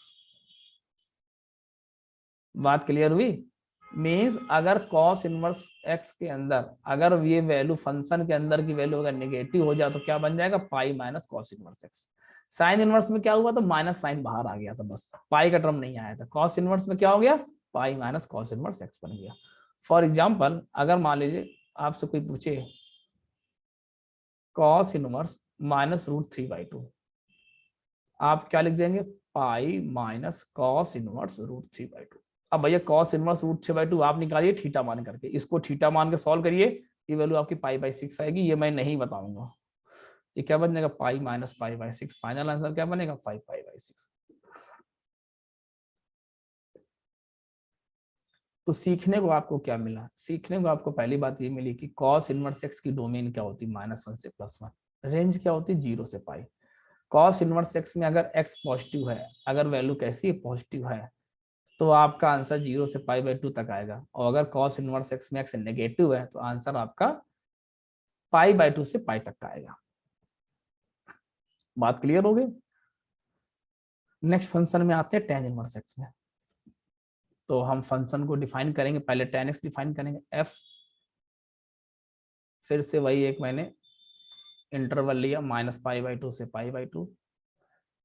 बात क्लियर हुई। मीन्स अगर कॉस इनवर्स एक्स के अंदर अगर ये वैल्यू फंक्शन के अंदर की वैल्यू अगर नेगेटिव हो जाए तो क्या बन जाएगा, pi minus cos inverse x. Sine inverse में क्या हुआ, तो माइनस साइन बाहर आ गया था, बस पाई का टर्म नहीं आया था। कॉस इनवर्स में क्या हो गया, pi minus cos inverse x बन गया। फॉर एग्जाम्पल अगर मान लीजिए आपसे कोई पूछे कॉस इनवर्स -√3/2, आप क्या लिख देंगे, पाई माइनस कॉस इनवर्स √3/2। अब भैया कॉस इनवर्स √3/2 आप निकालिए थीटा मान करके, इसको थीटा मान के सॉल्व करिए, ये वैल्यू आपकी π/6 आएगी, ये मैं नहीं बताऊंगा। ये क्या बन जाएगा, पाई माइनस π/6, फाइनल आंसर क्या बनेगा, 5π/6। तो सीखने को आपको क्या मिला, सीखने को आपको पहली बात ये मिली कि कॉस इनवर्स एक्स की डोमेन क्या होती है, -1 से +1, रेंज क्या होती है 0 से पाई। कॉस इनवर्स एक्स में अगर एक्स पॉजिटिव है, अगर वैल्यू कैसी है, पॉजिटिव है, तो आपका आंसर 0 से π/2 तक आएगा, और अगर कॉस इनवर्स एक्स में एक्स नेगेटिव है तो आंसर आपका π/2 से पाई तक का आएगा। बात क्लियर हो गई। नेक्स्ट फंक्शन में आते हैं टेन इनवर्स एक्स में। तो हम फंक्शन को डिफाइन करेंगे, पहले tan x डिफाइन करेंगे, f, फिर से वही एक मैंने इंटरवल लिया -π/2 से π/2,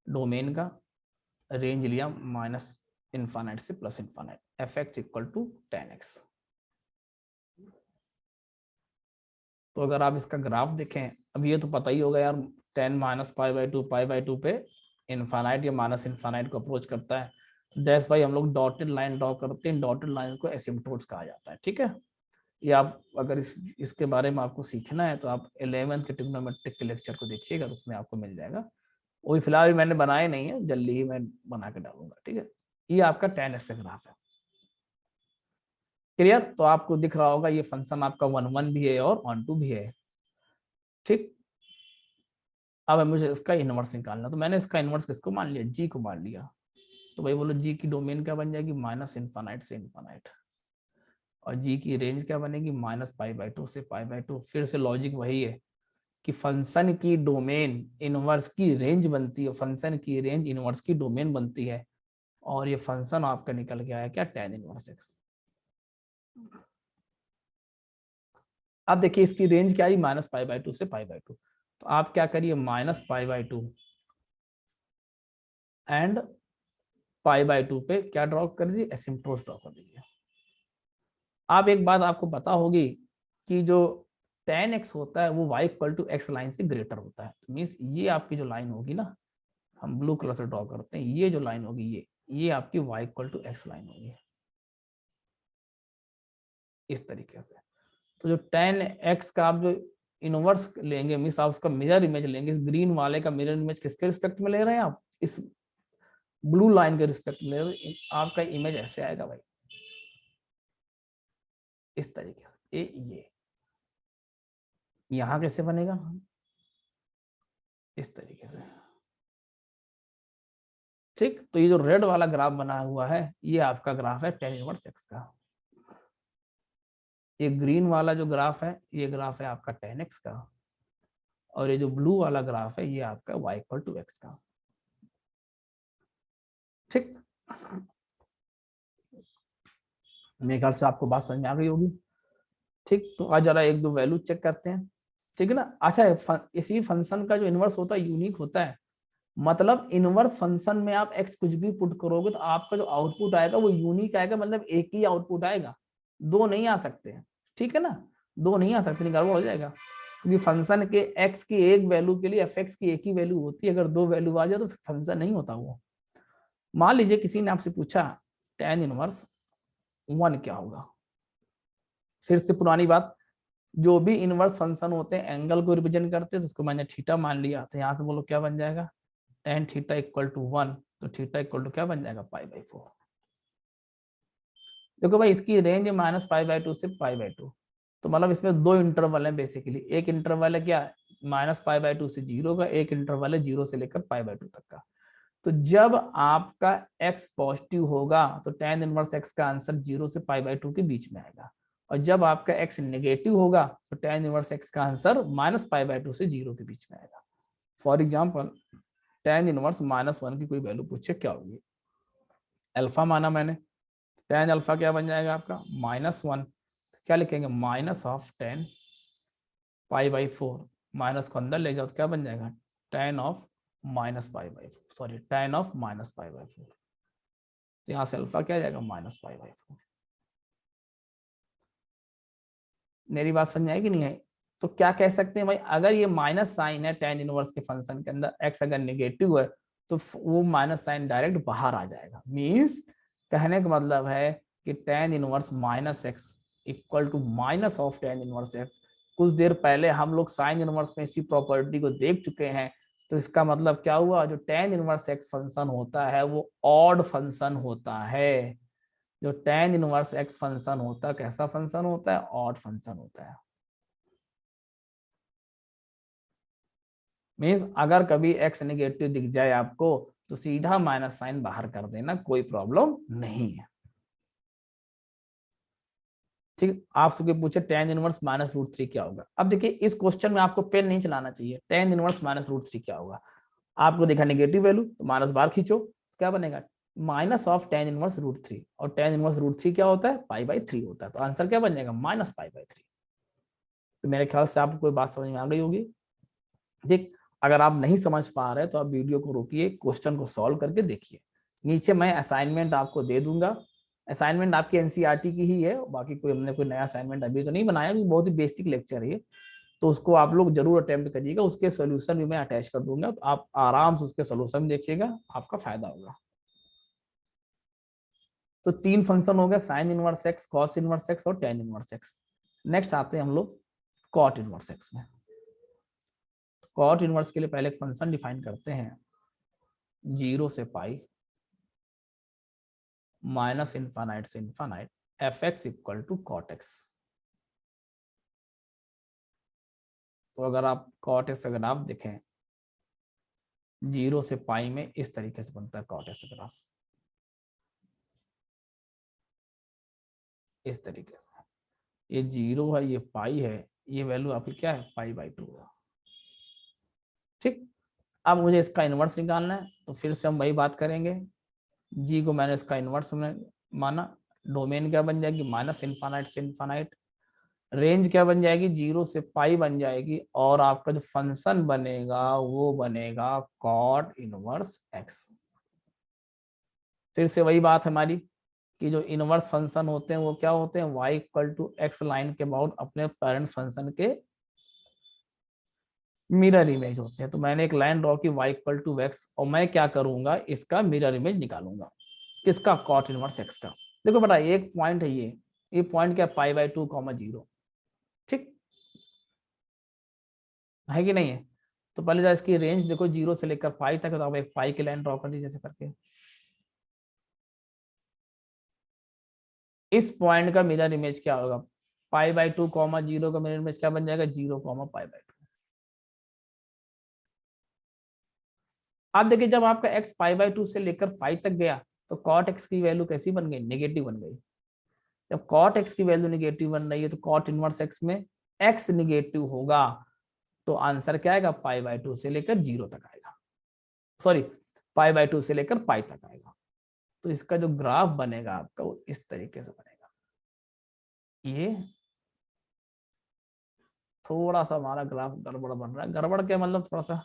डोमेन का रेंज लिया -∞ से +∞, fx = tan x। तो अगर आप इसका ग्राफ देखें, अब ये तो पता ही होगा यार, 10 -π/2 पे इनफाइनाइट या -∞ को अप्रोच करता है, दैट्स वाई हम लोग डॉटेड लाइन ड्रॉ करते हैं, डॉटेड लाइन को एसिम्पटोट्स कहा जाता है, ठीक है। ये आप अगर इसके बारे में आपको सीखना है तो आप 11th के ट्रिग्नोमेट्रिक के लेक्चर को देखिएगा, तो उसमें आपको मिल जाएगा। वही फिलहाल मैंने बनाए नहीं है, जल्दी ही मैं बना के डालूंगा, ठीक है। ये आपका tan x ग्राफ है, क्लियर। तो आपको दिख रहा होगा ये फंक्शन आपका 1 भी है और 1 भी है, ठीक। अब मुझे इसका इनवर्स निकालना, तो मैंने इसका इनवर्स किसको मान लिया, जी को मान लिया। तो भाई बोलो जी की डोमेन क्या बन जाएगी, -∞ से ∞, और जी की रेंज क्या बनेगी, -π/2 से π/2। फिर से लॉजिक वही है कि फंक्शन की डोमेन इनवर्स की रेंज बनती है, फंक्शन की रेंज इनवर्स की डोमेन बनती है, और ये फंक्शन आपका निकल गया है क्या, tan इनवर्स एक्स। अब देखिए इसकी रेंज क्या आई, -π/2 से π/2। तो आप क्या करिए, -π/2 एंड π/2 पे क्या ड्रॉ कर दीजिए, एसिम्प्टोट ड्रॉ कर दीजिए। अब एक बात आपको पता होगी कि जो tan x होता है वो y equal to x line से ग्रेटर होता है। तो मीन्स ये आपकी जो लाइन होगी ना, हम ब्लू कलर से ड्रॉ करते हैं, ये जो लाइन होगी ये आपकी y equal to x line होगी इस तरीके से। तो जो tan x का आप जो इनवर्स लेंगे, मीन्स आप उसका मिरर इमेज लेंगे, इस ग्रीन वाले का मिरर इमेज किसके रिस्पेक्ट में ले रहे हैं आप, इस ब्लू लाइन के रिस्पेक्ट में ले रहे हैं, आपका इमेज ऐसे आएगा भाई, इस तरीके से। ये यहां कैसे बनेगा, इस तरीके से। ठीक, तो ये जो रेड वाला ग्राफ बना हुआ है ये आपका ग्राफ है tan इनवर्स x का। ये ग्रीन वाला जो ग्राफ है ये ग्राफ है आपका tan x का, और ये जो ब्लू वाला ग्राफ है ये आपका y इक्वल टू एक्स का। ठीक, मेरे ख्याल से आपको बात समझ में आ गई होगी। ठीक, तो आज जरा एक दो वैल्यू चेक करते हैं, ठीक है ना। अच्छा, इसी फंक्शन का जो इनवर्स होता है यूनिक होता है, मतलब इनवर्स फंक्शन में आप x कुछ भी पुट करोगे तो आपका जो आउटपुट आएगा वो यूनिक आएगा, मतलब एक ही आउटपुट आएगा, दो नहीं आ सकते, ठीक है ना, दो नहीं आ सकते, निकालवा हो जाएगा। क्योंकि फंक्शन के x की एक वैल्यू के लिए fx की एक ही वैल्यू होती है, अगर दो वैल्यू आ जाए तो फंक्शन नहीं होता वो। मान लीजिए किसी ने आपसे पूछा tan इनवर्स 1 क्या होगा, फिर से पुरानी बात, जो भी इनवर्स फंक्शन होते हैं एंगल को रिप्रेजेंट करते हैं, तो उसको मैंने थीटा मान लिया, तो यहाँ से बोलो क्या बन जाएगा, tan थीटा इक्वल टू 1, तो थीटा इक्वल टू क्या बन जाएगा, π/4। देखो भाई इसकी रेंज है -π/2 से π/2, तो मतलब इसमें दो इंटरवल है बेसिकली, एक इंटरवल है क्या -π/2 से 0 का, एक इंटरवल है 0 से लेकर π/2 तक का। तो जब आपका x पॉजिटिव होगा तो tan इनवर्स x का आंसर 0 से π/2 के बीच में आएगा, और जब आपका x नेगेटिव होगा तो tan इनवर्स x का आंसर -π/2 से 0 के बीच में आएगा। फॉर एग्जाम्पल tan इनवर्स -1 की कोई वैल्यू पूछे क्या होगी, अल्फा माना मैंने, tan अल्फा क्या बन जाएगा आपका -1, क्या लिखेंगे -tan π/4, माइनस को अंदर ले जाओ तो क्या बन जाएगा tan of -π/4, sorry tan of -π/4, तो यहाँ से अल्फा क्या आ जाएगा -π/4। मेरी बात समझ आएगी नहीं आई, तो क्या कह सकते हैं भाई, अगर ये माइनस साइन है tan इनवर्स के फंक्शन के अंदर, x अगर नेगेटिव है तो वो माइनस साइन डायरेक्ट बाहर आ जाएगा। मींस कहने का मतलब है कि tan inverse -x equal to minus of tan inverse x। कुछ देर पहले हम लोग साइन इनवर्स में इसी प्रॉपर्टी को देख चुके हैं, तो इसका मतलब क्या हुआ, जो tan इनवर्स x फंक्शन होता है वो ऑड फंक्शन होता है। जो tan इनवर्स x फंक्शन होता है कैसा फंक्शन होता है, ऑड फंक्शन होता है। मीन्स अगर कभी x नेगेटिव दिख जाए आपको तो सीधा माइनस साइन बाहर कर देना, कोई प्रॉब्लम नहीं है। ठीक, आपसे कोई पूछे tan इनवर्स -√3 क्या होगा, अब देखिए इस क्वेश्चन में आपको पेन नहीं चलाना चाहिए, tan इनवर्स -√3 क्या होगा, आपको देखा नेगेटिव वैल्यू तो माइनस बार खींचो, क्या बनेगा माइनस ऑफ tan इनवर्स √3, और tan इनवर्स √3 क्या होता है π/3 होता है, तो आंसर क्या बन जाएगा -π/3। तो मेरे ख्याल से आपको कोई बात समझ में आ गई होगी। ठीक, अगर आप नहीं समझ पा रहे तो आप वीडियो को रोकिए, क्वेश्चन को सॉल्व करके देखिए, नीचे मैं असाइनमेंट आपको दे दूंगा। असाइनमेंट आपकी एनसीईआरटी की ही है, बाकी कोई हमने कोई नया असाइनमेंट अभी तो नहीं बनाया, बहुत ही बेसिक लेक्चर है, तो उसको आप लोग जरूर अटेम्प्ट करिएगा, उसके सोल्यूशन भी मैं अटैच कर दूंगा, तो आप आराम से उसके सोल्यूशन देखिएगा, आपका फायदा होगा। तो तीन फंक्शन हो गए, sign inverse x, cos inverse x और tan इनवर्स एक्स। नेक्स्ट आते हैं हम लोग कॉट इनवर्स एक्स में। कॉट इनवर्स के लिए पहले एक फंक्शन डिफाइन करते हैं, 0 से पाई माइनस इनफाइनाइट से infinite f(x) equal to cot x. तो अगर आप कॉट एक्स का ग्राफ देखें 0 से पाई में इस तरीके से बनता है कॉट एक्स ग्राफ, इस तरीके से, ये 0 है, ये पाई है, ये वैल्यू आपकी क्या है π/2 है। ठीक, अब मुझे इसका इनवर्स निकालना है, तो फिर से हम वही बात करेंगे, जी को मैंने इसका इनवर्स में माना, डोमेन क्या बन जाएगी माइनस इनफाइनाइट से इनफाइनाइट, रेंज क्या बन जाएगी 0 से पाई बन जाएगी, और आपका जो फंक्शन बनेगा वो बनेगा कॉट इनवर्स एक्स। फिर से वही बात हमारी कि जो इनवर्स फंक्शन होते हैं वो क्या होते हैं, y equal to x line के अबाउट अपने पेरेंट फंक्शन के मिरर इमेज होते हैं। तो मैंने एक लाइन ड्रॉ की y इक्वल टू एक्स, और मैं क्या करूंगा, इसका मिरर इमेज निकालूंगा, किसका, कॉट इनवर्स एक्स का। देखो बेटा एक पॉइंट है ये पॉइंट क्या, π/2, 0, ठीक है कि नहीं है। तो पहले जरा इसकी रेंज देखो 0 से लेकर पाई तक है, तो आप एक पाई की लाइन ड्रॉ कर दीजिए जैसे करके। इस पॉइंट का मिरर इमेज क्या होगा, π/2, 0 का मिरर इमेज क्या बन जाएगा, 0, π/2। आप देखिए जब आपका x π/2 से लेकर पाई तक गया तो cot x की वैल्यू कैसी बन गई, नेगेटिव बन गई। जब cot x की वैल्यू नेगेटिव बन रही है तो cot इनवर्स x में x नेगेटिव होगा, तो आंसर क्या आएगा, π/2 से लेकर 0 तक आएगा, सॉरी π/2 से लेकर पाई तक आएगा। तो इसका जो ग्राफ बनेगा आपका वो इस तरीके से बनेगा। ये थोड़ा सा हमारा ग्राफ गड़बड़ बन रहा है, गड़बड़ क्या मतलब थोड़ा सा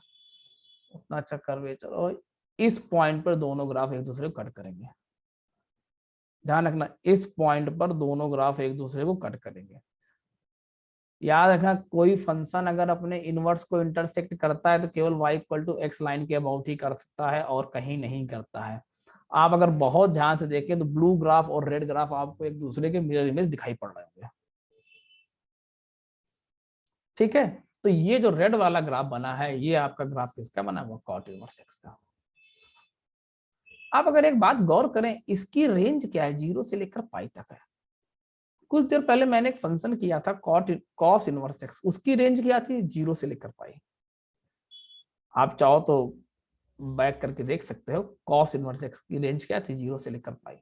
उतना अच्छा कर्वेचर, और इस पॉइंट पर दोनों ग्राफ एक दूसरे को कट करेंगे। ध्यान रखना इस पॉइंट पर दोनों ग्राफ एक दूसरे को कट करेंगे। याद रखना कोई फंक्शन अगर अपने इनवर्स को इंटरसेक्ट करता है तो केवल y equal to x line के अबाउट ही कर सकता है और कहीं नहीं करता है। आप अगर बहुत ध्यान से देखें तो ब्लू ग्राफ और रेड ग्राफ आपको एक दूसरे के मिरर इमेज दिखाई पड़ रहे होंगे, ठीक है। तो ये जो रेड वाला ग्राफ बना है ये आपका ग्राफ किसका बना है, वो कॉट इनवर्स एक्स का। आप अगर एक बात गौर करें, इसकी रेंज क्या है, 0 से लेकर पाई तक है। कुछ देर पहले मैंने एक फंक्शन किया था कॉस इनवर्स एक्स, उसकी रेंज क्या थी, 0 से लेकर पाई। आप चाहो तो बैक करके देख सकते हो, कॉस इनवर्स एक्स की रेंज क्या थी, 0 से लेकर पाई।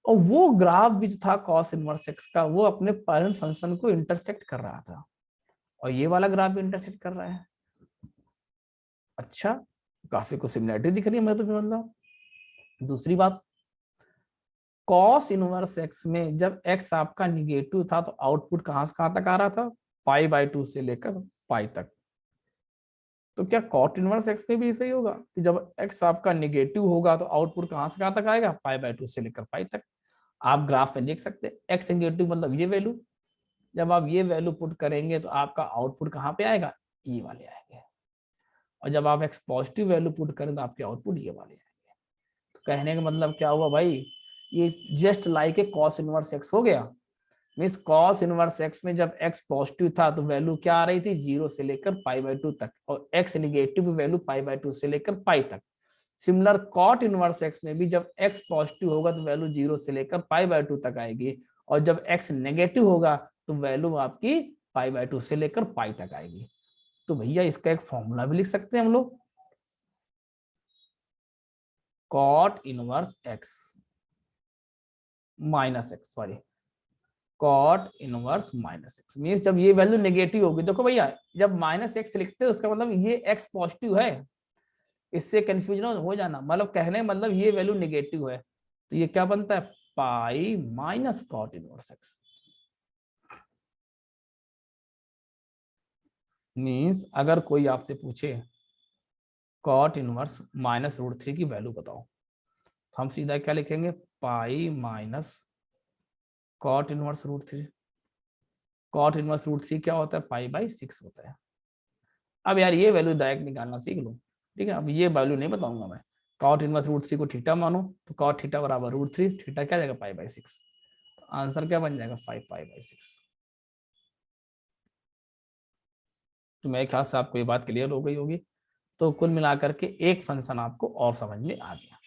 और वो ग्राफ भी जो था कॉस इनवर्स एक्स का, वो अपने पेरेंट फंक्शन को इंटरसेक्ट कर रहा था, और ये वाला ग्राफ भी इंटरसेक्ट कर रहा है। अच्छा, काफी कुछ सिमिलरिटी दिख रही है मेरे तो मतलब। दूसरी बात, कॉस इनवर्स एक्स में जब एक्स आपका निगेटिव था तो आउटपुट कहां से कहां तक आ रहा था, π/2 से लेकर पाई तक। तो क्या कॉट इनवर्स एक्स में भी ऐसा ही होगा कि जब एक्स आपका निगेटिव होगा तो आउटपुट कहां से कहां तक आएगा, π/2 से लेकर पाई तक। आप ग्राफ में देख सकते हैं एक्स निगेटिव मतलब ये वैल्यू, जब आप ये वैल्यू पुट करेंगे तो आपका आउटपुट कहां पे आएगा, ये वाले आएंगे। और जब आप एक्स पॉजिटिव वैल्यू पुट करें तो आपके आउटपुट ये वाले आएंगे। तो कहने का मतलब क्या हुआ भाई, ये just like a cos inverse x हो गया। मीन्स कॉस इनवर्स एक्स में जब एक्स पॉजिटिव था तो वैल्यू क्या आ रही थी, 0 से लेकर π/2 तक, और एक्स नेगेटिव वैल्यू π/2 से लेकर पाई तक। सिमिलर कॉट इनवर्स एक्स में भी जब एक्स पॉजिटिव होगा तो वैल्यू 0 से लेकर π/2 तक आएगी, और जब एक्स नेगेटिव होगा तो वैल्यू आपकी π/2 से लेकर पाई तक आएगी। तो भैया इसका एक फॉर्मूला भी लिख सकते हैं हम लोग, cot inverse x minus x, sorry cot inverse minus x, means जब ये वैल्यू नेगेटिव होगी, देखो भैया जब माइनस एक्स लिखते हैं उसका मतलब ये एक्स पॉजिटिव है, इससे कंफ्यूजन हो जाना, मतलब कहने मतलब ये वैल्यू नेगेटिव है, तो ये क्या बनता है, pi minus cot inverse x. Means अगर कोई आपसे पूछे कॉट इनवर्स -√3 की वैल्यू बताओ, तो हम सीधा क्या लिखेंगे, pi minus cot inverse √3। Cot inverse √3 क्या होता है, π/6 होता है। अब यार ये वैल्यू डायरेक्ट निकालना सीख लो, ठीक है। अब ये वैल्यू नहीं बताऊंगा मैं, कॉट इनवर्स √3 को थीटा मानो, तो कॉट थीटा बराबर √3, थीटा क्या जाएगा, π/6। तो आंसर क्या बन जाएगा, 5π/6। तो मेरे ख्याल से आपको ये बात क्लियर हो गई होगी। तो कुल मिलाकर के एक फंक्शन आपको और समझ में आ गया।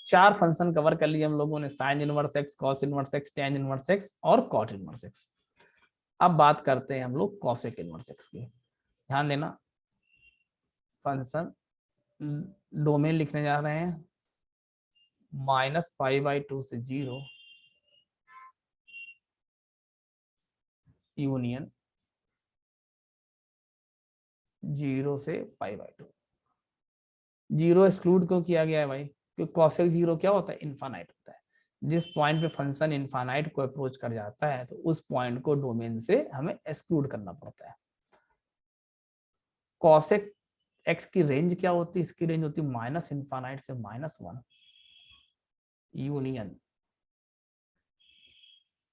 4 फंक्शन कवर कर लिए हम लोगों ने, sign inverse x, cos inverse x, tan inverse x और कॉट इनवर्स एक्स। अब बात करते हैं हम लोग कॉसेक इनवर्स एक्स की। ध्यान देना, फंक्शन डोमेन लिखने जा रहे हैं -π/2 से 0 यूनियन 0 से π/2। 0 एक्सक्लूड क्यों किया गया है भाई, क्योंकि कॉसेक 0 क्या होता है, इनफाइनाइट होता है। जिस पॉइंट पे फंक्शन इनफाइनाइट को अप्रोच कर जाता है तो उस पॉइंट को डोमेन से हमें एक्सक्लूड करना पड़ता है। कॉसेक एक्स की रेंज क्या होती है, इसकी रेंज होती है -∞ से -1। यूनियन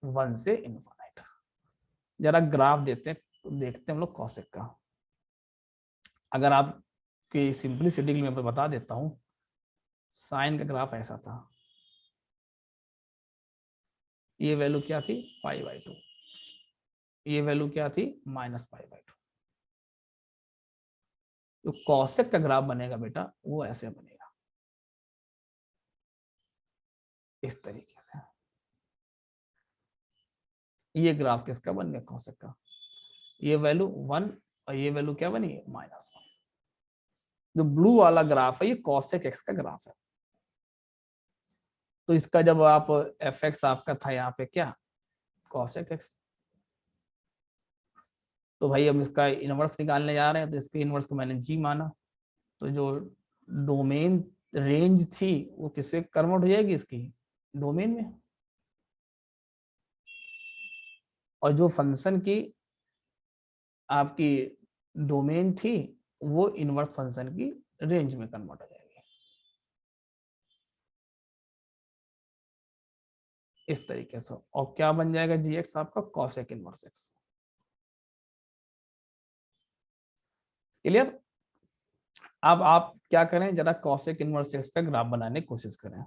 1 से इनफाइनाइट। जरा ग्राफ देखते हैं हम लोग कॉसेक का। अगर आपकी सिंपलिसिटी के लिए मैं बता देता हूं, साइन का ग्राफ ऐसा था, ये वैल्यू क्या थी π/2, ये वैल्यू क्या थी -π/2। तो कॉसेक का ग्राफ बनेगा बेटा वो ऐसे बनेगा, इस तरीके से। ये ग्राफ किसका बन गया कॉसेक का, ये वैल्यू 1 और ये वैल्यू क्या बनी -1। जो ब्लू वाला ग्राफ है ये कॉसेक एक्स का ग्राफ है। तो इसका जब आप एफ एक्स आपका था यहाँ पे क्या कॉसेक एक्स, तो भाई हम इसका इनवर्स निकालने जा रहे हैं, तो इसके इनवर्स को मैंने जी माना, तो जो डोमेन रेंज थी वो किससे कन्वर्ट हो जाएगी इसकी डोमेन में, और जो फंक्शन की आपकी डोमेन थी वो इनवर्स फंक्शन की रेंज में कन्वर्ट हो जाएगी, इस तरीके से। और क्या बन जाएगा जी एक्स आपका कॉसेक इनवर्स एक्स। क्लियर। अब आप क्या करें, जरा कॉसेक इनवर्स एक्स का ग्राफ बनाने की कोशिश करें।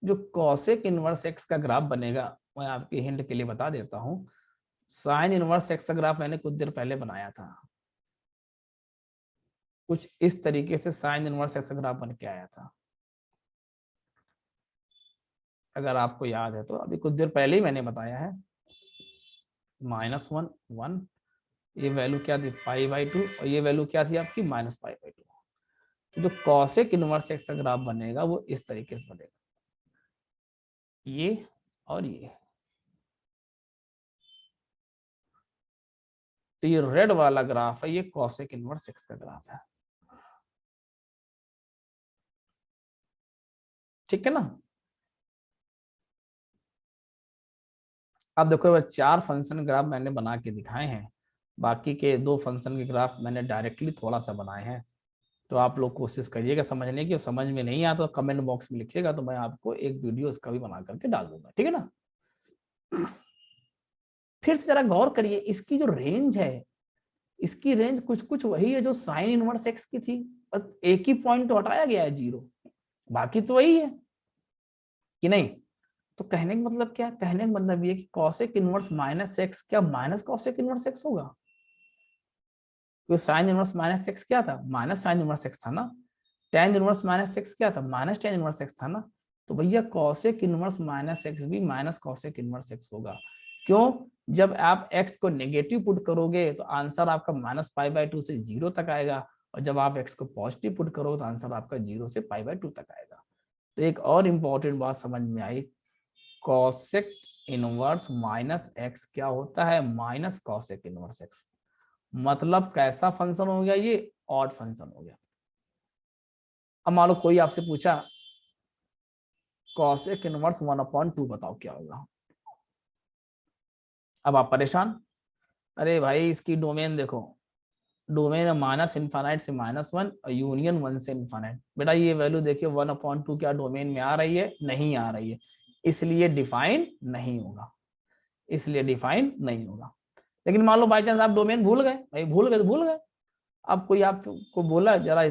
जो कॉसेक इनवर्स एक्स का ग्राफ बनेगा मैं आपकी हिंट के लिए बता देता हूं, साइन इनवर्स एक्स का ग्राफ मैंने कुछ देर पहले बनाया था, कुछ इस तरीके से साइन इनवर्स एक्स का ग्राफ बन के आया था, अगर आपको याद है तो। अभी कुछ देर पहले ही मैंने बताया है, -1 1, ये वैल्यू क्या थी π/2 और ये वैल्यू क्या थी आपकी -π/2। तो जो कॉसेक इनवर्स एक्स का ग्राफ बनेगा वो इस तरीके से बनेगा, ये और ये। तो ये रेड वाला ग्राफ है, ये कॉसेक इनवर्स एक्स का ग्राफ है, ठीक है ना। अब देखो 4 फंक्शन ग्राफ मैंने बना के दिखाए हैं, बाकी के 2 फंक्शन के ग्राफ मैंने डायरेक्टली थोड़ा सा बनाए हैं। तो आप लोग कोशिश करिएगा समझने की, समझ में नहीं आता तो कमेंट बॉक्स में लिखिएगा, तो मैं आपको एक वीडियो इसका भी बना करके डाल दूंगा, ठीक है ना। फिर से जरा गौर करिए, इसकी जो रेंज है, इसकी रेंज कुछ कुछ वही है जो साइन इनवर्स एक्स की थी, बस एक ही पॉइंट तो हटाया गया है 0, बाकी तो वही है कि नहीं। तो कहने का मतलब क्या, कहने का मतलब ये कि कॉसेक इनवर्स -x क्या माइनस कॉसेक इनवर्स x होगा, क्योंकि साइन इनवर्स -x क्या था माइनस साइन इनवर्स x था ना, tan इनवर्स -x क्या था माइनस tan इनवर्स x था ना। तो भैया कॉसेक इनवर्स -x भी माइनस कॉसेक इनवर्स x होगा। क्यों, जब आप x को नेगेटिव पुट करोगे तो आंसर आपका -π/2 से 0 तक आएगा, और जब आप x को पॉजिटिव पुट करोगे तो आंसर आपका 0 से π/2 तक आएगा। तो एक और इंपॉर्टेंट बात समझ में आई, कॉसेक इनवर्स -x क्या होता है माइनस कॉसेक इनवर्स x। मतलब कैसा फंक्शन हो गया, ये ऑड फंक्शन हो गया। अब मान लो कोई आपसे पूछा कॉसेक इनवर्स 1/2 बताओ क्या होगा, अब आप परेशान, अरे भाई इसकी डोमेन देखो, डोमेन है -∞ से -1 और यूनियन 1 से इनफाइनाइट। बेटा ये वैल्यू देखिए 1/2 क्या डोमेन में आ रही है, नहीं आ रही है, इसलिए डिफाइन नहीं होगा, इसलिए डिफाइन नहीं होगा। लेकिन मान लो बाई चांस आप डोमेन भूल गए, भाई भूल गए तो भूल गए, अब कोई आपको बोला जरा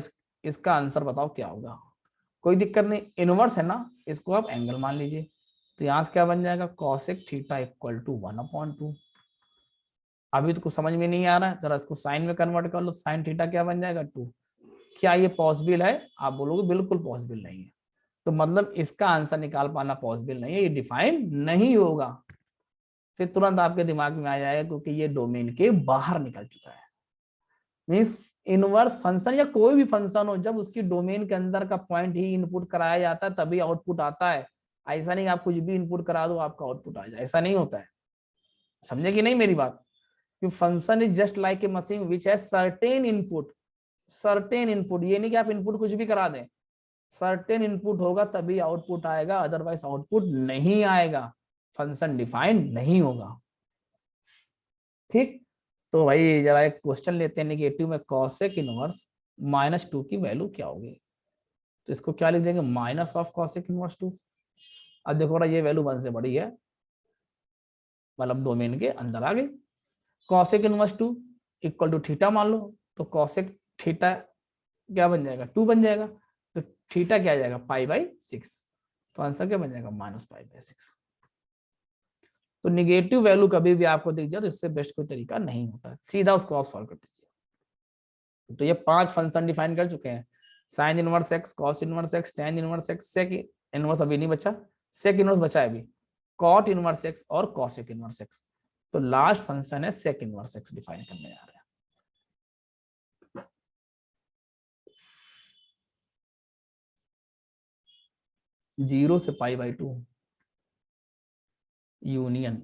इसका आंसर बताओ क्या होगा, कोई दिक्कत नहीं, इनवर्स है ना, इसको आप एंगल मान लीजिए। तो यहाँ से क्या बन जाएगा कॉसेक थीटा इक्वल टू 1/2। अभी तो कुछ समझ में नहीं आ रहा है, जरा इसको साइन में कन्वर्ट कर लो, साइन थीटा क्या बन जाएगा 2। क्या ये पॉसिबल है, आप बोलोगे बिल्कुल पॉसिबल नहीं है, तो मतलब इसका आंसर निकाल पाना पॉसिबल नहीं है, ये डिफाइन नहीं होगा। फिर तुरंत आपके दिमाग में आ जाएगा क्योंकि ये डोमेन के बाहर निकल चुका है। मीन्स इनवर्स फंक्शन या कोई भी फंक्शन हो, जब उसकी डोमेन के अंदर का पॉइंट ही इनपुट कराया जाता है तभी आउटपुट आता है। ऐसा नहीं आप कुछ भी इनपुट करा दो आपका आउटपुट आ जाए, ऐसा नहीं होता है। समझे कि नहीं मेरी बात, कि function is just like a machine which has certain input, certain input, ये नहीं कि आप इनपुट कुछ भी करा दें, सर्टेन इनपुट होगा तभी आउटपुट आएगा, अदरवाइज आउटपुट नहीं आएगा, फंक्शन डिफाइन नहीं होगा। ठीक, तो भाई जरा एक क्वेश्चन लेते हैं, नेगेटिव में कॉसेक इनवर्स -2 की वैल्यू क्या होगी। तो इसको क्या लिख देंगे, माइनस ऑफ कॉसेक इनवर्स 2। अब देखो रहा ये वैल्यू 1 से बड़ी है, मतलब डोमेन के अंदर आ गई। Cosec inverse 2 equal to theta मान लो, तो कॉसेक थीटा क्या बन जाएगा, 2 बन जाएगा, तो थीटा क्या आ जाएगा, π/6। तो आंसर क्या बन जाएगा, -π/6। तो निगेटिव वैल्यू कभी भी आपको दिख जाए तो इससे बेस्ट कोई तरीका नहीं होता, सीधा उसको आप सॉल्व कर दीजिए। तो ये 5 फंक्शन डिफाइन कर चुके हैं, sine inverse x, cos inverse x, tan inverse x, sec inverse अभी नहीं बचा, सेक इनवर्स बचा है अभी, कॉट इनवर्स एक्स और कॉसेक इनवर्स एक्स। तो लास्ट फंक्शन है सेक इनवर्स एक्स डिफाइन करने जा रहे हैं। जीरो से π/2 यूनियन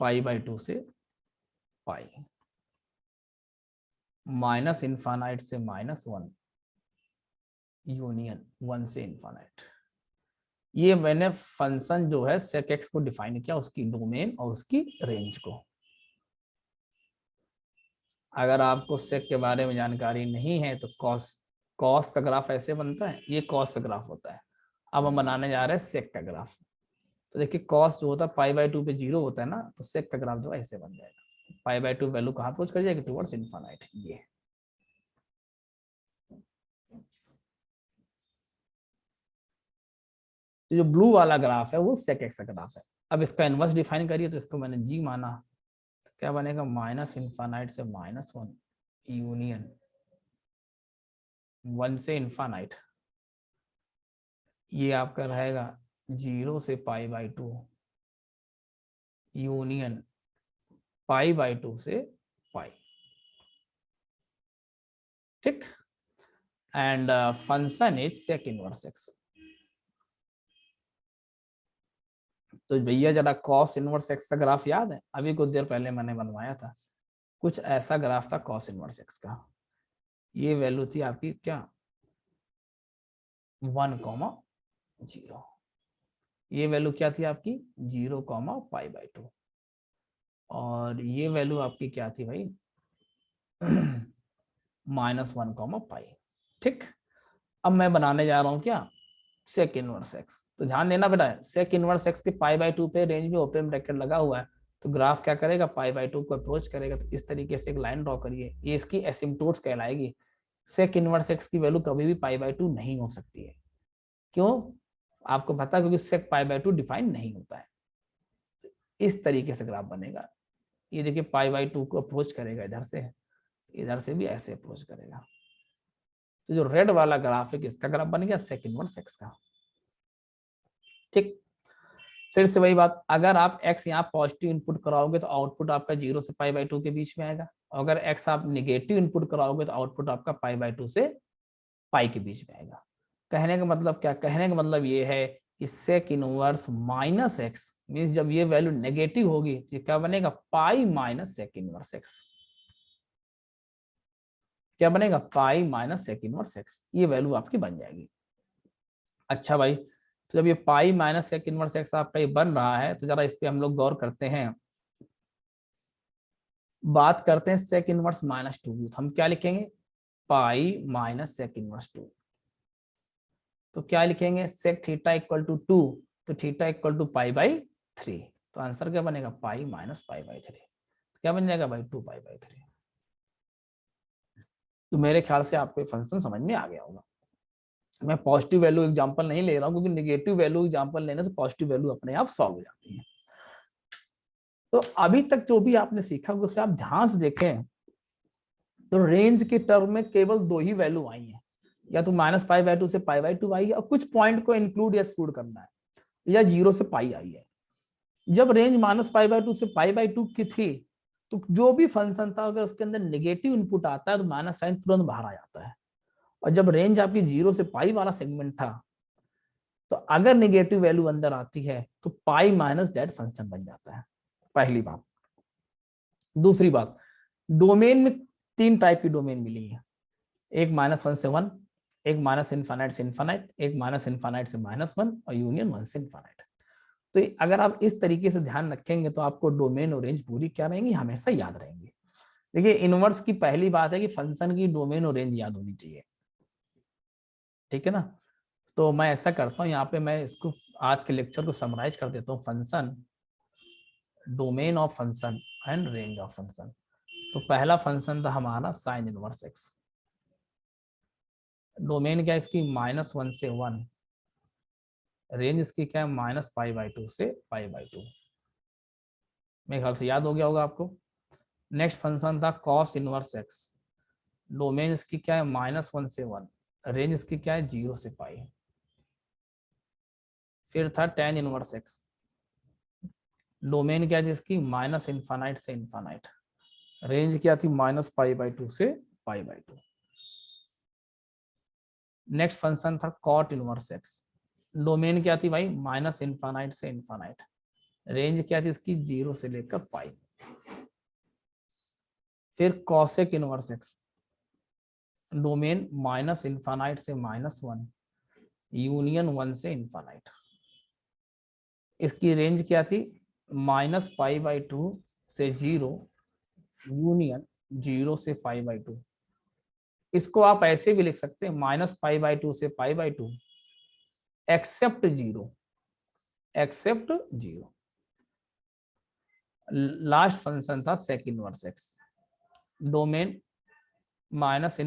π/2 से पाई, माइनस इन्फानाइट से -1 यूनियन 1 से इन्फानाइट। ये मैंने फंक्शन जो है सेक एक्स को डिफाइन किया, उसकी डोमेन और उसकी रेंज को। अगर आपको सेक के बारे में जानकारी नहीं है तो कॉस का ग्राफ ऐसे बनता है, ये कॉस का ग्राफ होता है। अब हम बनाने जा रहे हैं सेक का ग्राफ। तो देखिए कॉस जो होता है π/2 पे 0 होता है ना, तो सेक का ग्राफ जो ऐसे बन जाएगा, π/2 वैल्यू कहाँ अप्रोच कर जाएगी, टुवर्ड्स इन्फानाइट। ये तो जो ब्लू वाला ग्राफ है वो सेक एक्स का ग्राफ है। अब इसका इनवर्स डिफाइन करिए, तो इसको मैंने जी माना, क्या बनेगा, माइनस इन्फानाइट से -1 यूनियन 1 से इन्फानाइट। ये आपका रहेगा 0 से π/2 यूनियन π/2 से पाई। ठीक, and function is sec inverse x. तो भैया जरा कॉस इनवर्स एक्स का ग्राफ याद है, अभी कुछ देर पहले मैंने बनवाया था, कुछ ऐसा ग्राफ था कॉस इनवर्स एक्स का। ये वैल्यू थी आपकी क्या, 1,0। ये वैल्यू क्या थी आपकी, 0,π/2। और ये वैल्यू आपकी क्या थी भाई, -1,π। ठीक, अब मैं बनाने जा रहा हूँ क्या, सेक इनवर्स एक्स। तो ध्यान देना बेटा, सेक इनवर्स एक्स के π/2 पे रेंज में ओपन ब्रैकेट लगा हुआ है, तो ग्राफ क्या करेगा, π/2 को अप्रोच करेगा। तो इस तरीके से एक लाइन ड्रॉ करिए, ये इसकी एसिम्पटोट्स कहलाएगी। सेक इनवर्स एक्स की वैल्यू कभी भी π/2 नहीं हो सकती है। क्यों, आपको पता है, क्योंकि सेक π/2 डिफाइन नहीं होता है। इस तरीके से ग्राफ बनेगा। ये देखिए π/2 को अप्रोच करेगा इधर से भी ऐसे अप्रोच करेगा। तो जो रेड वाला ग्राफ है किसका ग्राफ बन गया, सेक इनवर्स एक्स का। ठीक, फिर से वही बात, अगर आप x यहाँ पॉजिटिव इनपुट कराओगे तो आउटपुट आपका 0 से π/2 के बीच में आएगा। अगर x आप निगेटिव इनपुट कराओगे तो आउटपुट आपका π/2 से पाई के बीच में आएगा। कहने का मतलब क्या, कहने का मतलब ये है कि सेक इनवर्स -x मींस जब ये वैल्यू नेगेटिव होगी तो ये क्या बनेगा, pi minus sec inverse x. क्या बनेगा, pi minus sec inverse x, ये वैल्यू आपकी बन जाएगी। अच्छा भाई, तो जब ये pi minus sec inverse x आपका ये बन रहा है, तो जरा इस पे हम लोग गौर करते हैं। बात करते हैं सेक इनवर्स -2 की, तो हम क्या लिखेंगे, पाई माइनस सेक इनवर्स 2। तो क्या लिखेंगे, सेक थीटा इक्वल टू 2, तो थीटा इक्वल टू π/3। तो आंसर क्या बनेगा, पाई माइनस π/3। क्या बन जाएगा भाई, 2π/3। तो मेरे ख्याल से आपको ये फंक्शन समझ में आ गया होगा। मैं पॉजिटिव वैल्यू एग्जांपल नहीं ले रहा हूँ, क्योंकि नेगेटिव वैल्यू एग्जांपल लेने से पॉजिटिव वैल्यू अपने आप सॉल्व हो जाती है। तो अभी तक जो भी आपने सीखा उससे आप ध्यान से देखें, तो रेंज के टर्म में केवल 2 ही वैल्यू आई है, या तो -π/2 से π/2 आई है, और कुछ पॉइंट को इंक्लूड या एक्सक्लूड करना है, या 0 से पाई आई है। जब रेंज -π/2 से π/2 की थी, तो जो भी फंक्शन था अगर उसके अंदर नेगेटिव इनपुट आता है तो माइनस साइन तुरंत बाहर आ जाता है। और जब रेंज आपकी 0 से पाई वाला सेगमेंट था, तो अगर नेगेटिव वैल्यू अंदर आती है तो पाई माइनस दैट फंक्शन बन जाता है, पहली बात। दूसरी बात, डोमेन में 3 टाइप की डोमेन मिली है, एक -1 से 1, एक माइनस इन्फानाइट से इन्फानाइट, एक माइनस इन्फानाइट से -1, और यूनियन 1 से इन्फानाइट। तो अगर आप इस तरीके से ध्यान रखेंगे तो आपको डोमेन और रेंज पूरी क्या रहेंगी, हमेशा याद रहेंगी। देखिए इनवर्स की पहली बात है कि फंक्शन की डोमेन और रेंज याद होनी चाहिए, ठीक है ना। तो मैं ऐसा करता हूँ, यहाँ पे मैं इसको आज के लेक्चर को समराइज कर देता हूँ। Function, domain of function and range of function. तो पहला फंक्शन था हमारा साइन इनवर्स एक्स। डोमेन क्या है इसकी, -1 से 1। रेंज इसकी क्या है, -π/2 से π/2। मेरे ख्याल से याद हो गया होगा आपको। नेक्स्ट फंक्शन था कॉस इनवर्स एक्स। डोमेन इसकी क्या है, -1 से 1। रेंज इसकी क्या है, 0 से π। फिर था tan इनवर्स एक्स। डोमेन क्या है जिसकी, -∞ से इनफाइनाइट। रेंज क्या थी, -π/2 से π/2। नेक्स्ट फंक्शन था कॉट इनवर्स एक्स। डोमेन क्या थी भाई, -∞ से इनफाइनाइट। रेंज क्या थी इसकी, 0 से लेकर π। फिर कॉसेक इनवर्स एक्स। डोमेन -∞ से -1, यूनियन 1 से इनफाइनाइट। इसकी रेंज क्या थी, -π/2 से 0, यूनियन 0 से π/2। इसको आप ऐसे भी लिख सकते हैं, -π/2 से π/2 एक्सेप्ट 0, एक्सेप्ट 0। लास्ट फंक्शन था सेक इनवर्स एक्स। डोमेन -∞ से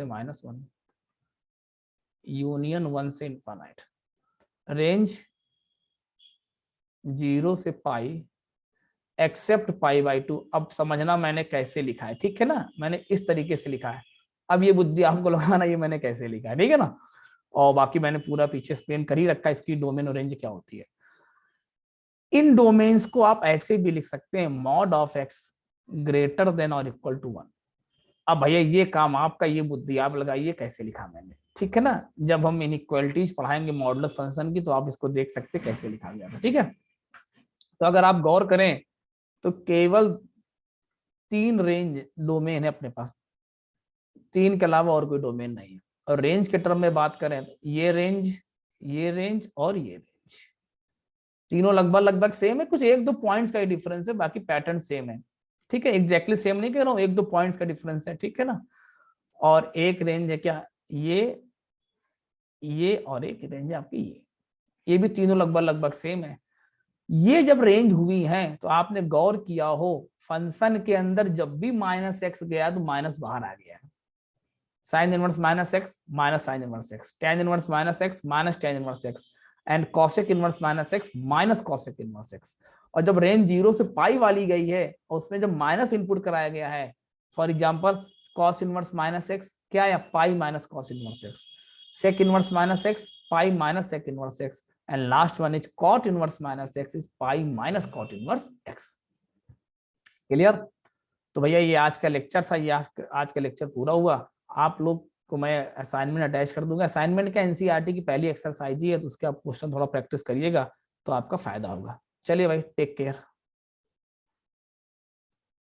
-1, यूनियन 1 से इनफाइनाइट। रेंज 0 से π एक्सेप्ट π/2। अब समझना मैंने कैसे लिखा है, ठीक है ना, मैंने इस तरीके से लिखा है। अब ये बुद्धि आपको लगाना ये मैंने कैसे लिखा है, ठीक है ना। और बाकी मैंने पूरा पीछे एक्सप्लेन कर ही रखा है इसकी डोमेन और रेंज क्या होती है। इन डोमेन्स को आप ऐसे भी लिख सकते हैं, mod of x greater than और इक्वल टू 1। अब भैया ये काम आपका, ये बुद्धि आप लगाइए कैसे लिखा मैंने, ठीक है ना। जब हम इनइक्वालिटीज पढ़ाएंगे मॉडुलस फंक्शन की, तो आप इसको देख सकते कैसे लिखा गया था, ठीक है। तो अगर आप गौर करें तो केवल 3 रेंज डोमेन है अपने पास, 3 के अलावा और कोई डोमेन नहीं है। और रेंज के टर्म में बात करें तो ये रेंज और ये रेंज, तीनों लगभग सेम है। कुछ 1-2 पॉइंट्स का ही डिफरेंस है, बाकी पैटर्न सेम है, ठीक है। एग्जैक्टली सेम नहीं कह रहा हूँ, 1-2 पॉइंट्स का डिफरेंस है, ठीक है ना। और एक रेंज है क्या, ये और एक रेंज है आपकी ये भी तीनों लगभग सेम है। ये जब रेंज हुई है तो आपने गौर किया हो, फंक्शन के अंदर जब भी -x गया तो माइनस बाहर आ गया। Sign inverse -x minus sign inverse x, tan inverse -x minus tan inverse x, and cosec inverse -x minus cosec inverse x। और जब रेंज 0 से पाई वाली गई है और उसमें जब माइनस इनपुट कराया गया है, for example cos inverse -x क्या है, pi minus cos inverse x, sec inverse -x pi minus sec inverse x, and last one is cot inverse -x is pi minus cot inverse x। Clear. तो भैया ये आज का लेक्चर था, ये आज का लेक्चर पूरा हुआ। आप लोग को मैं असाइनमेंट अटैच कर दूंगा। असाइनमेंट का एनसीईआरटी की पहली एक्सरसाइज ही है, तो उसके आप क्वेश्चन थोड़ा प्रैक्टिस करिएगा तो आपका फायदा होगा। चलिए भाई, टेक केयर।